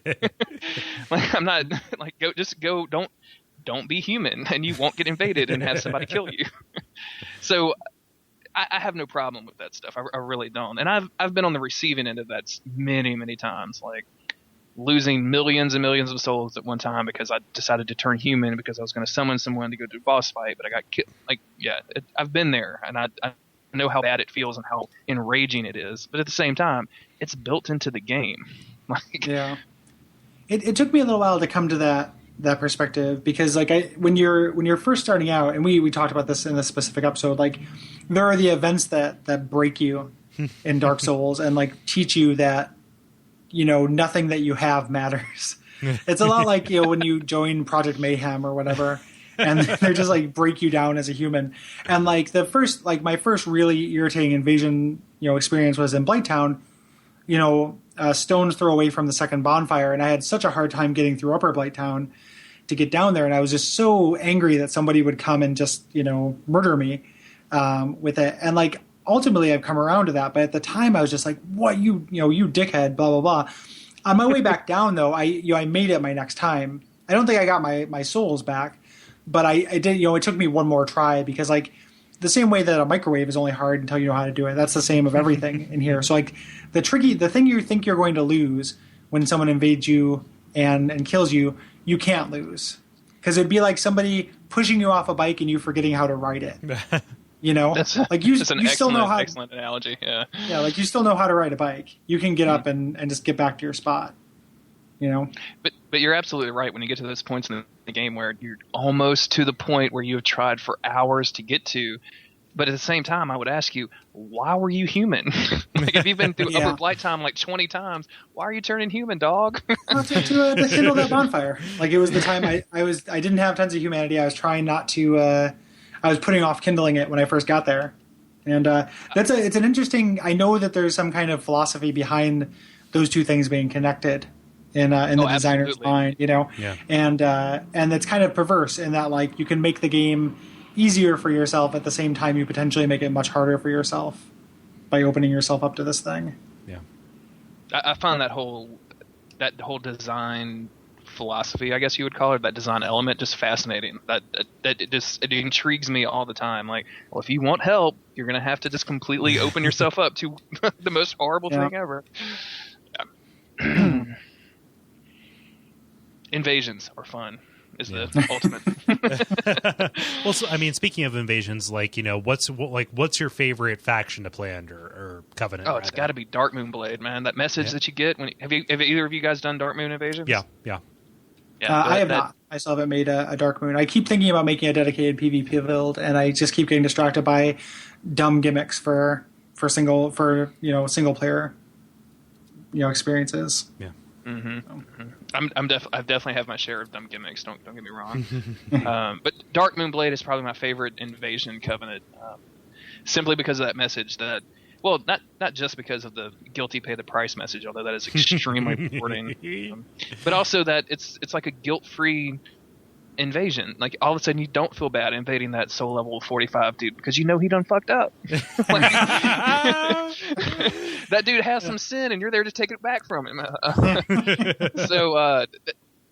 Like I'm not like go. Don't be human, and you won't get invaded and have somebody kill you. So I have no problem with that stuff. I really don't. And I've been on the receiving end of that many times. Like losing millions and millions of souls at one time because I decided to turn human because I was going to summon someone to go do a boss fight, but I got killed. Like I've been there, and I know how bad it feels and how enraging it is. But at the same time, it's built into the game. Like, yeah, it took me a little while to come to that perspective because like when you're first starting out, and we talked about this in this specific episode, like there are the events that break you in Dark Souls and like teach you that nothing that you have matters. It's a lot like when you join Project Mayhem or whatever. And they're just like break you down as a human. And like my first really irritating invasion, experience was in Blighttown, stone's throw away from the second bonfire. And I had such a hard time getting through Upper Blighttown to get down there. And I was just so angry that somebody would come and just, murder me with it. And like, ultimately I've come around to that. But at the time I was just like, what, you dickhead, blah, blah, blah. On my way back down though, I made it my next time. I don't think I got my souls back. But I did, it took me one more try because like the same way that a microwave is only hard until you know how to do it. That's the same of everything in here. So like the thing you think you're going to lose when someone invades you and kills you, you can't lose. Because it'd be like somebody pushing you off a bike and you forgetting how to ride it. Like you still know how. Excellent analogy. Yeah. Yeah, like you still know how to ride a bike. You can get up and just get back to your spot. But you're absolutely right when you get to those points in the game where you're almost to the point where you have tried for hours to get to. But at the same time, I would ask you, why were you human? Like if you've been through Upper Blighttown like 20 times, why are you turning human, dog? to kindle that bonfire. Like it was the time I didn't have tons of humanity. I was trying not to. I was putting off kindling it when I first got there, and it's an interesting. I know that there's some kind of philosophy behind those two things being connected. In the designer's mind, and it's kind of perverse in that like you can make the game easier for yourself at the same time you potentially make it much harder for yourself by opening yourself up to this thing. Yeah, I find that whole design philosophy, I guess you would call it, that design element, just fascinating. That it intrigues me all the time. Like, well, if you want help, you're gonna have to just completely open yourself up to the most horrible thing ever. Invasions are fun is the ultimate. Well, so, I mean, speaking of invasions, like what's your favorite faction to play under or Covenant? Oh, it's got to be Dark Moon Blade, man. That message that you get when have either of you guys done Dark Moon Invasions? Yeah. I have not. I still haven't made a Dark Moon. I keep thinking about making a dedicated PvP build, and I just keep getting distracted by dumb gimmicks for single player experiences. Yeah. I definitely have my share of dumb gimmicks. Don't get me wrong. But Dark Moon Blade is probably my favorite invasion Covenant, simply because of that message. That not just because of the guilty pay the price message, although that is extremely important, but also that it's like a guilt-free invasion. Like all of a sudden you don't feel bad invading that soul level 45 dude because he done fucked up. That dude has some sin and you're there to take it back from him.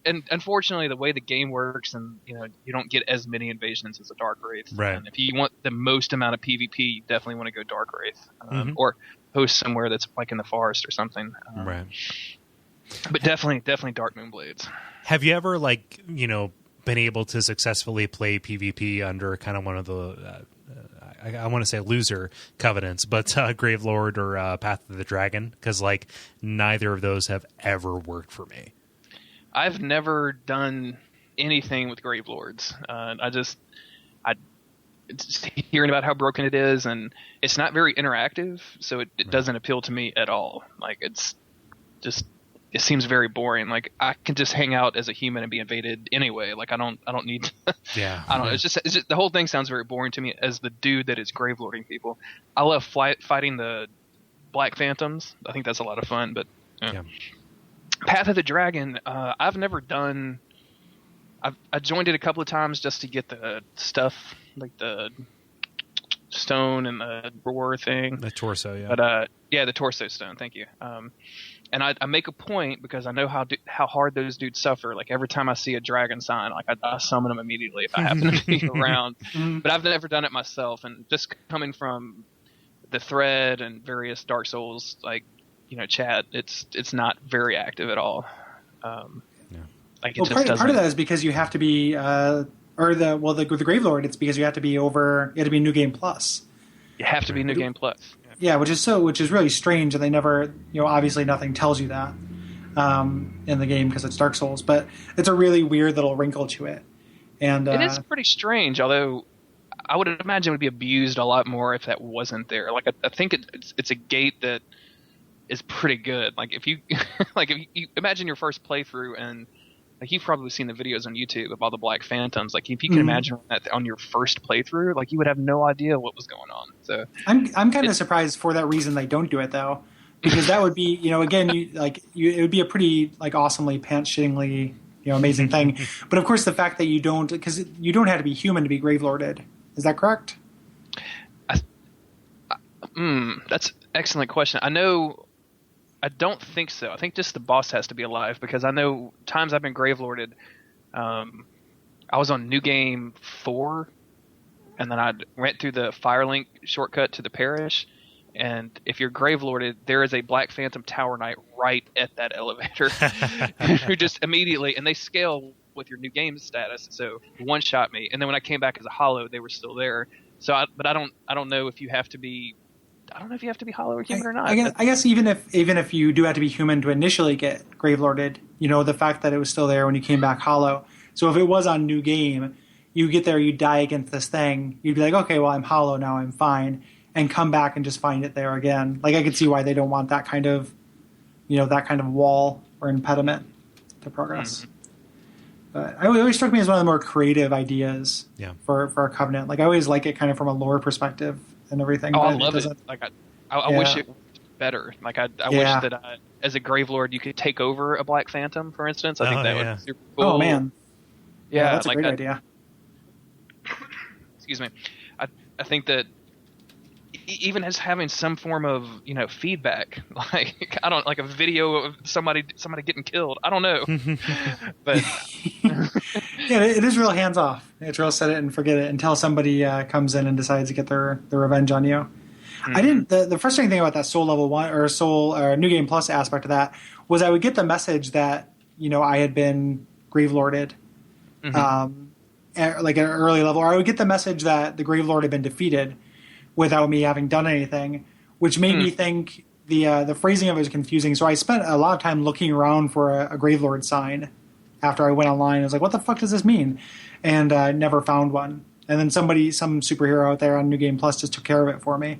And unfortunately the way the game works, and you don't get as many invasions as a Dark Wraith. Right. And if you want the most amount of PvP, you definitely want to go Dark Wraith, or host somewhere that's like in the forest or something. Right. But definitely Dark Moon Blades. Have you ever been able to successfully play PvP under kind of one of the I want to say loser covenants, but Gravelord or Path of the Dragon? Because neither of those have ever worked for me. I've never done anything with Gravelords. it's hearing about how broken it is, and it's not very interactive, so it doesn't appeal to me at all. Like it's just it seems very boring. Like I can just hang out as a human and be invaded anyway. Like I don't need to, Yeah. I don't know. It's just the whole thing sounds very boring to me as the dude that is gravelording people. I love fighting the Black Phantoms. I think that's a lot of fun, but Yeah. Path of the Dragon, I've never done. I joined it a couple of times just to get the stuff, like the stone and the roar thing. The torso, yeah. But the torso stone. Thank you. And I make a point because I know how hard those dudes suffer. Like every time I see a dragon sign, like I summon them immediately if I happen to be around. But I've never done it myself. And just coming from the thread and various Dark Souls, like chat, it's not very active at all. Like it part of that is because you have to be, the Gravelord. It's because you have to be New Game Plus. You have to be New Game Plus. Yeah, which is really strange, and they never, obviously nothing tells you that in the game because it's Dark Souls, but it's a really weird little wrinkle to it. And it is pretty strange, although I would imagine it would be abused a lot more if that wasn't there. Like I think it's a gate that is pretty good. Like if you imagine your first playthrough and like you've probably seen the videos on YouTube of all the Black Phantoms. Like if you can imagine that on your first playthrough, like you would have no idea what was going on. So I'm kind of surprised for that reason they don't do it though, because that would be again it would be a pretty like awesomely pants shittingly amazing thing. But of course the fact that you don't, because you don't have to be human to be Gravelorded. Is that correct? That's an excellent question. I don't think so. I think just the boss has to be alive, because I know times I've been Gravelorded. I was on New Game 4, and then I went through the Firelink shortcut to the parish. And if you're Gravelorded, there is a Black Phantom Tower Knight right at that elevator who just immediately, and they scale with your New Game status, so one shot me. And then when I came back as a Hollow, they were still there. So, I don't know if you have to be. I don't know if you have to be Hollow or human or not. I guess even if you do have to be human to initially get Gravelorded, the fact that it was still there when you came back Hollow. So if it was on New Game, you get there, you die against this thing, you'd be like, okay, well I'm Hollow now, I'm fine, and come back and just find it there again. Like I could see why they don't want that kind of, wall or impediment to progress. Mm-hmm. But it always struck me as one of the more creative ideas for a Covenant. Like I always like it kind of from a lore perspective and everything. Oh, I love it. Like I wish it was better. Like I wish that as a Gravelord you could take over a Black Phantom, for instance. I think that would be super cool. Oh man, yeah, that's a great idea. Excuse me. I think that even as having some form of feedback, like I don't like a video of somebody getting killed. I don't know, but yeah, it is real hands off. It's real set it and forget it until somebody comes in and decides to get their revenge on you. Mm-hmm. I didn't. The frustrating thing about that Soul Level 1 or Soul or New Game Plus aspect of that was I would get the message that I had been Gravelorded, like at an early level, or I would get the message that the Gravelord had been defeated without me having done anything, which made me think the phrasing of it was confusing. So I spent a lot of time looking around for a Gravelord sign after I went online. I was like, what the fuck does this mean? And never found one. And then some superhero out there on New Game Plus just took care of it for me.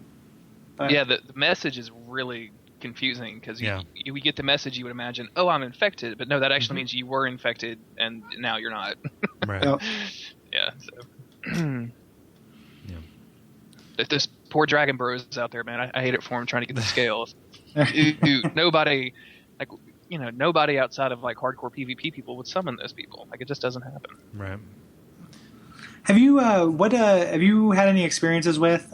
But, yeah, the message is really confusing because you get the message, you would imagine, oh, I'm infected. But no, that actually means you were infected and now you're not. Right. Yep. Yeah. So. There's poor Dragon Bros out there, man. I hate it for them trying to get the scales. Nobody, nobody outside of like hardcore PvP people would summon those people. Like it just doesn't happen. Right. Have you have you had any experiences with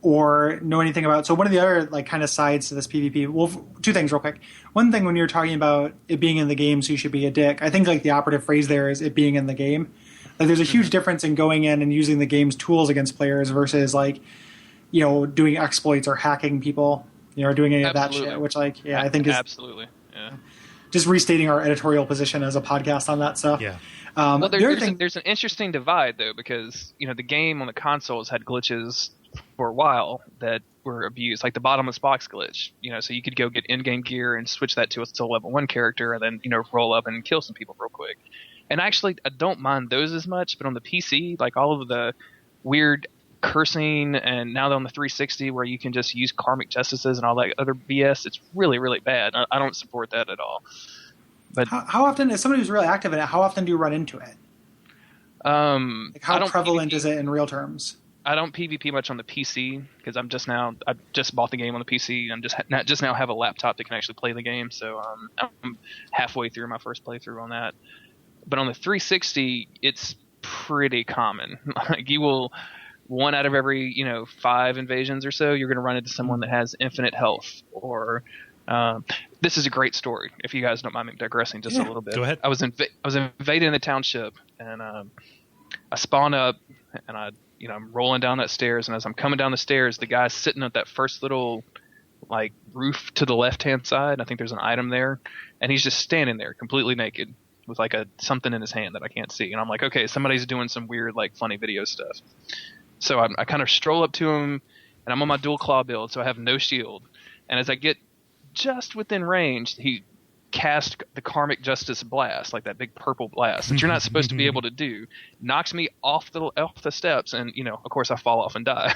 or know anything about? So one of the other like kind of sides to this PvP. Well, two things real quick. One thing, when you're talking about it being in the game, so you should be a dick. I think like the operative phrase there is it being in the game. Like there's a huge difference in going in and using the game's tools against players versus like, doing exploits or hacking people, or doing any of that shit. Which I think is absolutely, yeah. Just restating our editorial position as a podcast on that stuff. Yeah. Well, there's an interesting divide though, because the game on the consoles had glitches for a while that were abused, like the bottomless box glitch. So you could go get in-game gear and switch that to a still level 1 character, and then roll up and kill some people real quick. And actually, I don't mind those as much, but on the PC, like all of the weird cursing, and now they're on the 360 where you can just use karmic justices and all that other BS. It's really, really bad. I don't support that at all. But how often, as somebody who's really active in it, how often do you run into it? Like how prevalent is it in real terms? I don't PvP much on the PC because I just bought the game on the PC and just now have a laptop that can actually play the game. So I'm halfway through my first playthrough on that. But on the 360, it's pretty common. Like you will, 1 out of every 5 invasions or so, you're going to run into someone that has infinite health. Or this is a great story. If you guys don't mind me digressing just a little bit. Go ahead. I was invading the township, and I spawn up, and I'm rolling down that stairs, and as I'm coming down the stairs, the guy's sitting at that first little like roof to the left-hand side. I think there's an item there, and he's just standing there completely naked with like something in his hand that I can't see. And I'm like, okay, somebody's doing some weird like funny video stuff. So I kind of stroll up to him, and I'm on my dual claw build, so I have no shield. And as I get just within range, he cast the karmic justice blast, like that big purple blast that you're not supposed to be able to do, knocks me off the steps, and of course I fall off and die.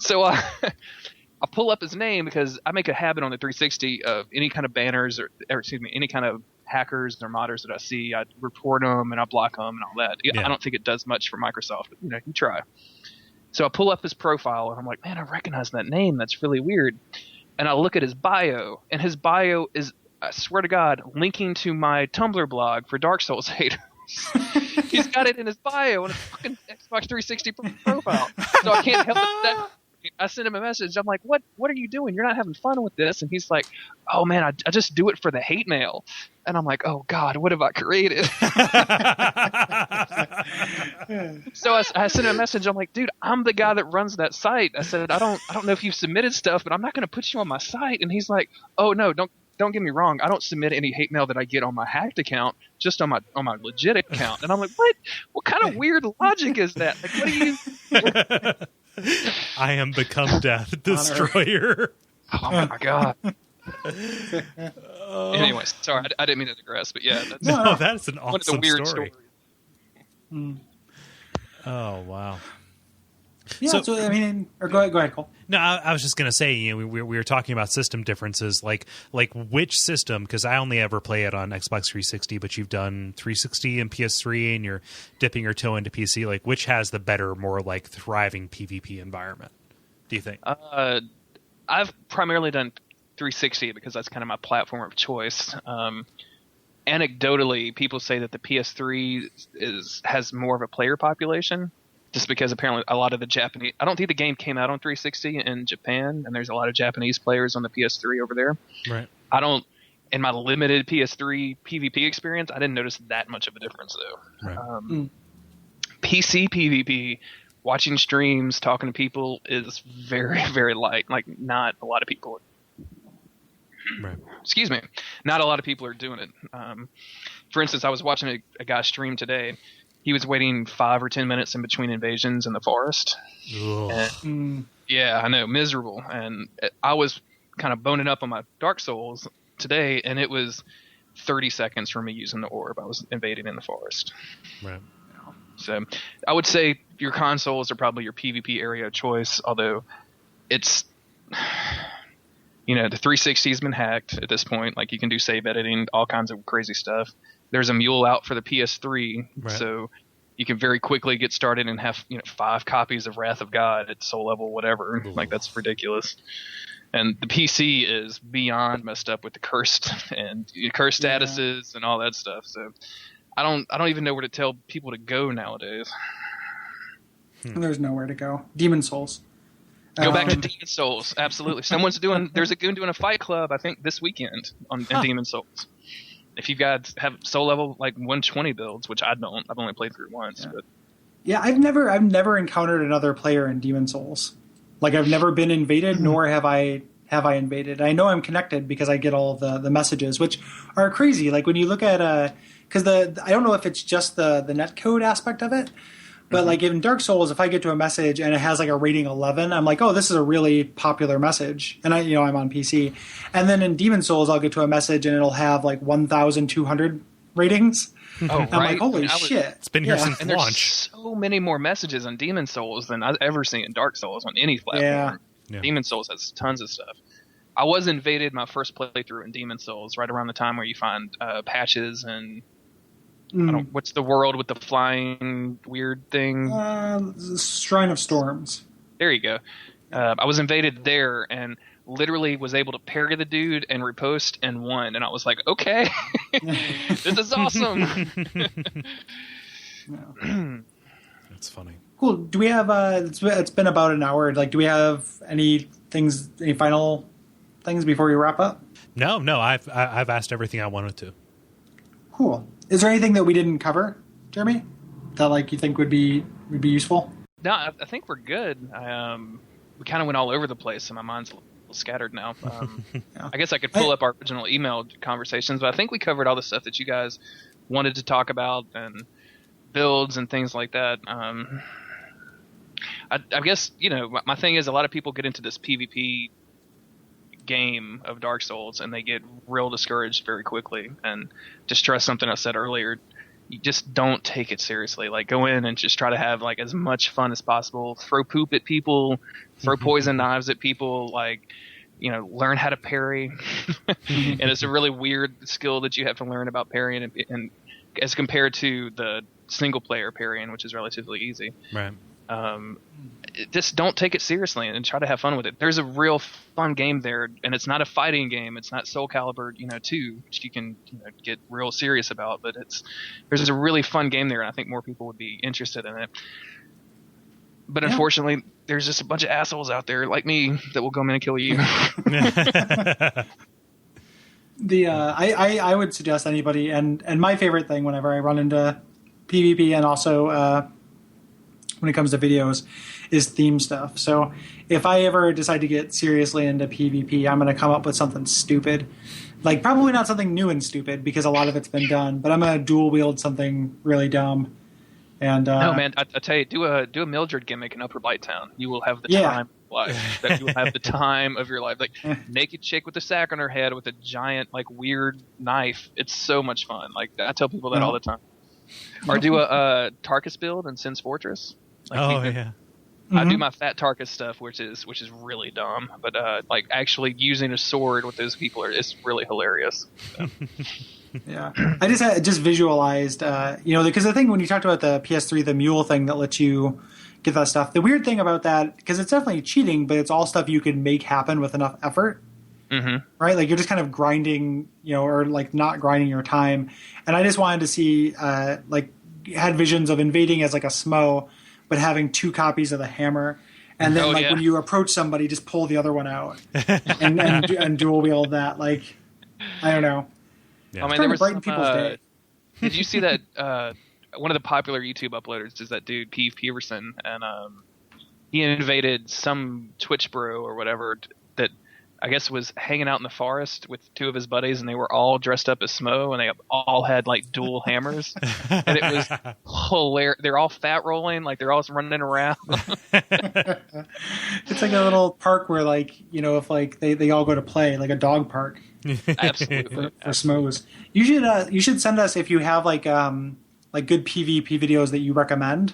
So I pull up his name because I make a habit on the 360 of any kind of banners or any kind of hackers or modders that I see, I report them and I block them and all that. I don't think it does much for Microsoft, but you try. So I pull up his profile and I'm like, man, I recognize that name. That's really weird. And I look at his bio, and his bio is, I swear to God, linking to my Tumblr blog for Dark Souls haters. He's got it in his bio in his fucking Xbox 360 profile. So I can't help it. I sent him a message. I'm like, what are you doing? You're not having fun with this. And he's like, oh man, I just do it for the hate mail. And I'm like, oh God, what have I created? So I sent him a message. I'm like, dude, I'm the guy that runs that site. I said, I don't know if you've submitted stuff, but I'm not going to put you on my site. And he's like, oh no, don't get me wrong. I don't submit any hate mail that I get on my hacked account, just on my legit account. And I'm like, what kind of weird logic is that? Like, what are you? I am become death destroyer. Oh my God. Anyways, sorry, I didn't mean to digress, but yeah. That's an awesome one of the weird story. Stories. Oh, wow. Yeah, so I mean, or go ahead, Cole. No, I was just going to say, we were talking about system differences, like which system, because I only ever play it on Xbox 360, but you've done 360 and PS3, and you're dipping your toe into PC. Like, which has the better, more like thriving PvP environment, do you think? I've primarily done 360 because that's kind of my platform of choice. Anecdotally, people say that the PS3 has more of a player population. Just because apparently a lot of the Japanese... I don't think the game came out on 360 in Japan, and there's a lot of Japanese players on the PS3 over there. Right. In my limited PS3 PvP experience, I didn't notice that much of a difference, though. Right. PC PvP, watching streams, talking to people is very, very light. Like, not a lot of people... Right. Excuse me. Not a lot of people are doing it. For instance, I was watching a guy stream today. He was waiting 5 or 10 minutes in between invasions in the forest. And, yeah, I know, miserable. And I was kind of boning up on my Dark Souls today, and it was 30 seconds for me using the orb. I was invading in the forest. Right. So I would say your consoles are probably your PvP area of choice, although it's... the 360 has been hacked at this point. Like, you can do save editing, all kinds of crazy stuff. There's a mule out for the PS3, right. So you can very quickly get started and have 5 copies of Wrath of God at soul level, whatever. Ooh. Like, that's ridiculous. And the PC is beyond messed up with the cursed and cursed statuses and all that stuff. So I don't even know where to tell people to go nowadays. There's nowhere to go. Demon Souls. Go back to Demon Souls. Absolutely. There's a goon doing a fight club, I think, this weekend in Demon Souls. If you guys have soul level like 120 builds, which I don't, I've only played through it once. But I've never encountered another player in Demon Souls. Like, I've never been invaded, nor have I invaded. I know I'm connected because I get all of the messages, which are crazy. Like, when you look at because I don't know if it's just the netcode aspect of it. But like in Dark Souls, if I get to a message and it has like a rating 11, I'm like, oh, this is a really popular message. And I'm on PC. And then in Demon Souls, I'll get to a message and it'll have like 1,200 ratings. Oh, And I'm like, holy shit! It's been here since and there's launch. so many more messages on Demon Souls than I've ever seen in Dark Souls on any platform. Yeah. Demon Souls has tons of stuff. I was invaded my first playthrough in Demon Souls right around the time where you find patches and what's the world with the flying weird thing? Shrine of Storms. There you go. I was invaded there and literally was able to parry the dude and riposte and won. And I was like, okay, this is awesome. That's funny. Cool. Do we have? It's been about an hour. Like, do we have any final things before we wrap up? No. I've asked everything I wanted to. Cool. Is there anything that we didn't cover, Jeremy, that like you think would be useful? No, I think we're good. We kind of went all over the place, and my mind's a little scattered now. Yeah. I guess I could pull up our original email conversations, but I think we covered all the stuff that you guys wanted to talk about and builds and things like that. I guess, my thing is a lot of people get into this PvP game of Dark Souls and they get real discouraged very quickly. And to stress something I said earlier, you just don't take it seriously. Like, go in and just try to have like as much fun as possible. Throw poop at people, throw poison knives at people, like, learn how to parry. And it's a really weird skill that you have to learn about parrying and as compared to the single player parrying, which is relatively easy. Right. Just don't take it seriously and try to have fun with it. There's a real fun game there, and it's not a fighting game. It's not Soul Calibur, 2, which you can get real serious about. But there's a really fun game there, and I think more people would be interested in it. But unfortunately, there's just a bunch of assholes out there like me that will come in and kill you. I would suggest anybody, and my favorite thing whenever I run into PvP and also when it comes to videos is theme stuff. So if I ever decide to get seriously into PvP, I'm going to come up with something stupid. Like, probably not something new and stupid because a lot of it's been done, but I'm going to dual wield something really dumb. And no, man, I tell you, do a Mildred gimmick in Upper Blighttown. You will have the time of life. That you will have the time of your life. Like, naked chick with a sack on her head with a giant, like, weird knife. It's so much fun. Like, I tell people that all the time. Or do a Tarkus build in Sin's Fortress. Like, I do my fat Tarkus stuff, which is really dumb. But like, actually using a sword with those people is really hilarious. So. Yeah, I just visualized, because the thing when you talked about the PS3, the mule thing that lets you get that stuff. The weird thing about that, because it's definitely cheating, but it's all stuff you can make happen with enough effort. Mm-hmm. Right, like you're just kind of grinding, or like not grinding your time. And I just wanted to see, had visions of invading as like a smo, but having 2 copies of the hammer. And then when you approach somebody, just pull the other one out and dual wield that. Like, I don't know. Yeah. I mean, there was some, people's day. Did you see that? One of the popular YouTube uploaders is that dude, Peve Peverson, and he invaded some Twitch bro or whatever that I guess was hanging out in the forest with 2 of his buddies, and they were all dressed up as Smo, and they all had like dual hammers, and it was hilarious. They're all fat rolling, like they're all running around. It's like a little park where, like, if like they all go to play, like a dog park. Absolutely. For Smos. You should send us if you have like good PvP videos that you recommend.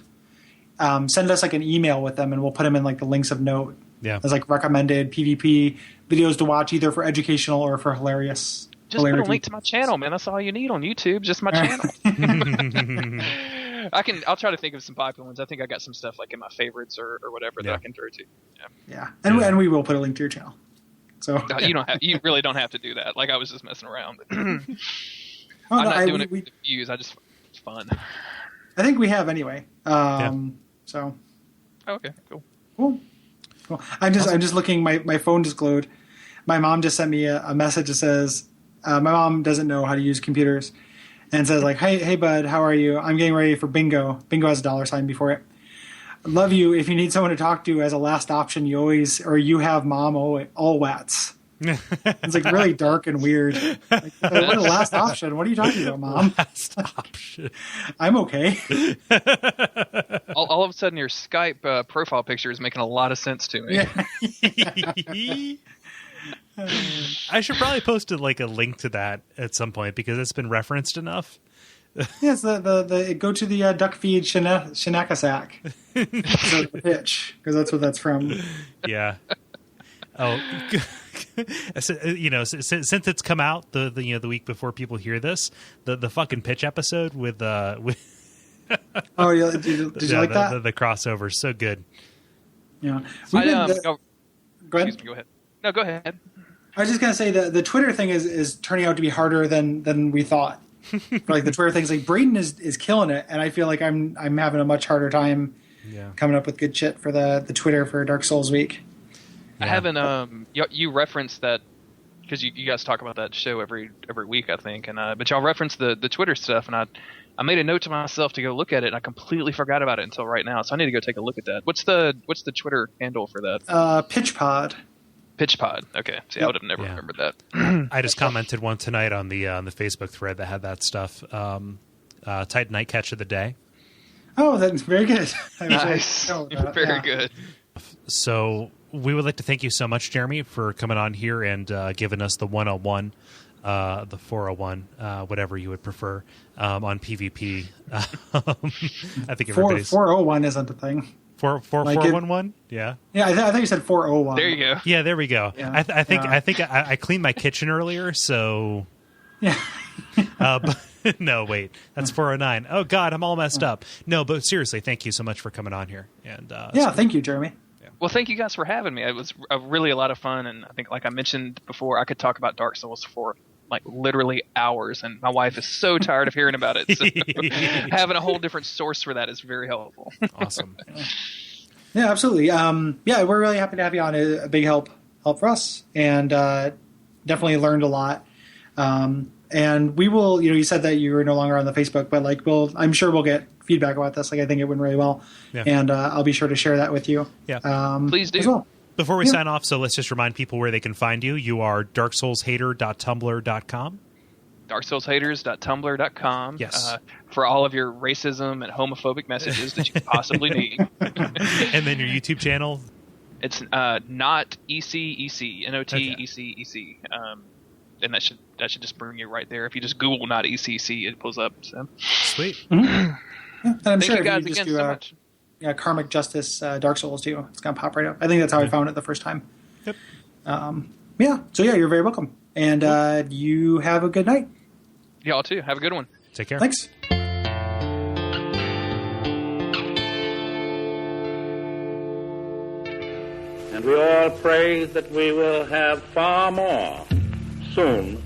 Send us like an email with them, and we'll put them in like the links of note. Yeah. As like recommended PvP videos to watch, either for educational or for hilarious. Just put a link to my channel, man. That's all you need on YouTube. Just my channel. I'll try to think of some popular ones. I think I got some stuff like in my favorites or whatever that I can throw to. Yeah. And we will put a link to your channel. So you really don't have to do that. Like, I was just messing around. But I'm not doing it for the views. It's fun. I think we have anyway. So. Okay. Cool. I'm just looking. My phone just glowed. My mom just sent me a message that says, my mom doesn't know how to use computers, and says like, hey bud, how are you? I'm getting ready for bingo. Bingo has a $sign before it. Love you. If you need someone to talk to as a last option, you have mom always. It's like really dark and weird. Like, what a last option? What are you talking about, Mom? Last option. I'm okay. All of a sudden, your Skype profile picture is making a lot of sense to me. Yeah. I should probably post a link to that at some point because it's been referenced enough. Yeah, it's the go to the Duckfeed Shinakasak. The pitch, because that's what that's from. Yeah. Oh, since it's come out the week before people hear this, the fucking pitch episode with Oh yeah, did you like that? The crossover, so good. Yeah. Go ahead. Excuse me, go ahead. No, go ahead. I was just gonna say the Twitter thing is turning out to be harder than we thought. Like the Twitter thing's like Braden is killing it, and I feel like I'm having a much harder time coming up with good shit for the Twitter for Dark Souls week. I haven't. You referenced that because you guys talk about that show every week, I think, and but y'all referenced the Twitter stuff, and I made a note to myself to go look at it, and I completely forgot about it until right now, so I need to go take a look at that. What's the Twitter handle for that? PitchPod. PitchPod. Okay, see, I would have never remembered that. I just commented one tonight on the Facebook thread that had that stuff. Tight Night Catch of the Day. Oh, that's very good. Nice. Very good. So we would like to thank you so much, Jeremy, for coming on here and giving us the 101, the 401, whatever you would prefer, on PvP. I think everybody's 401 isn't a thing. 411? Yeah. Yeah, I thought you said 401. There you go. Yeah, there we go. Yeah. I think I cleaned my kitchen earlier, so yeah. but no, wait, that's 409. Oh God, I'm all messed up. No, but seriously, thank you so much for coming on here. And thank you, Jeremy. Well, thank you guys for having me. It was really a lot of fun, and I think, like I mentioned before, I could talk about Dark Souls for like literally hours, and my wife is so tired of hearing about it. So having a whole different source for that is very helpful. Awesome. Yeah, absolutely. We're really happy to have you on. A big help for us, and definitely learned a lot. And we will, you said that you were no longer on the Facebook, but like I'm sure we'll get feedback about this. Like I think it went really well, and I'll be sure to share that with you. Yeah, please do. As well. Before we sign off, so let's just remind people where they can find you. You are darksoulshater.tumblr.com. darksoulshaters.tumblr.com. Yes. For all of your racism and homophobic messages that you could possibly need. And then your YouTube channel? It's not ECEC, NOTECEC. And that should just bring you right there. If you just Google not ECC, it pulls up. So. Sweet. Mm-hmm. Yeah, and I'm Thank sure you guys if you again just do so much. Yeah, Karmic Justice, Dark Souls too. It's gonna pop right up. I think that's how I found it the first time. Yep. So you're very welcome, and you have a good night. Y'all too. Have a good one. Take care. Thanks. And we all pray that we will have far more soon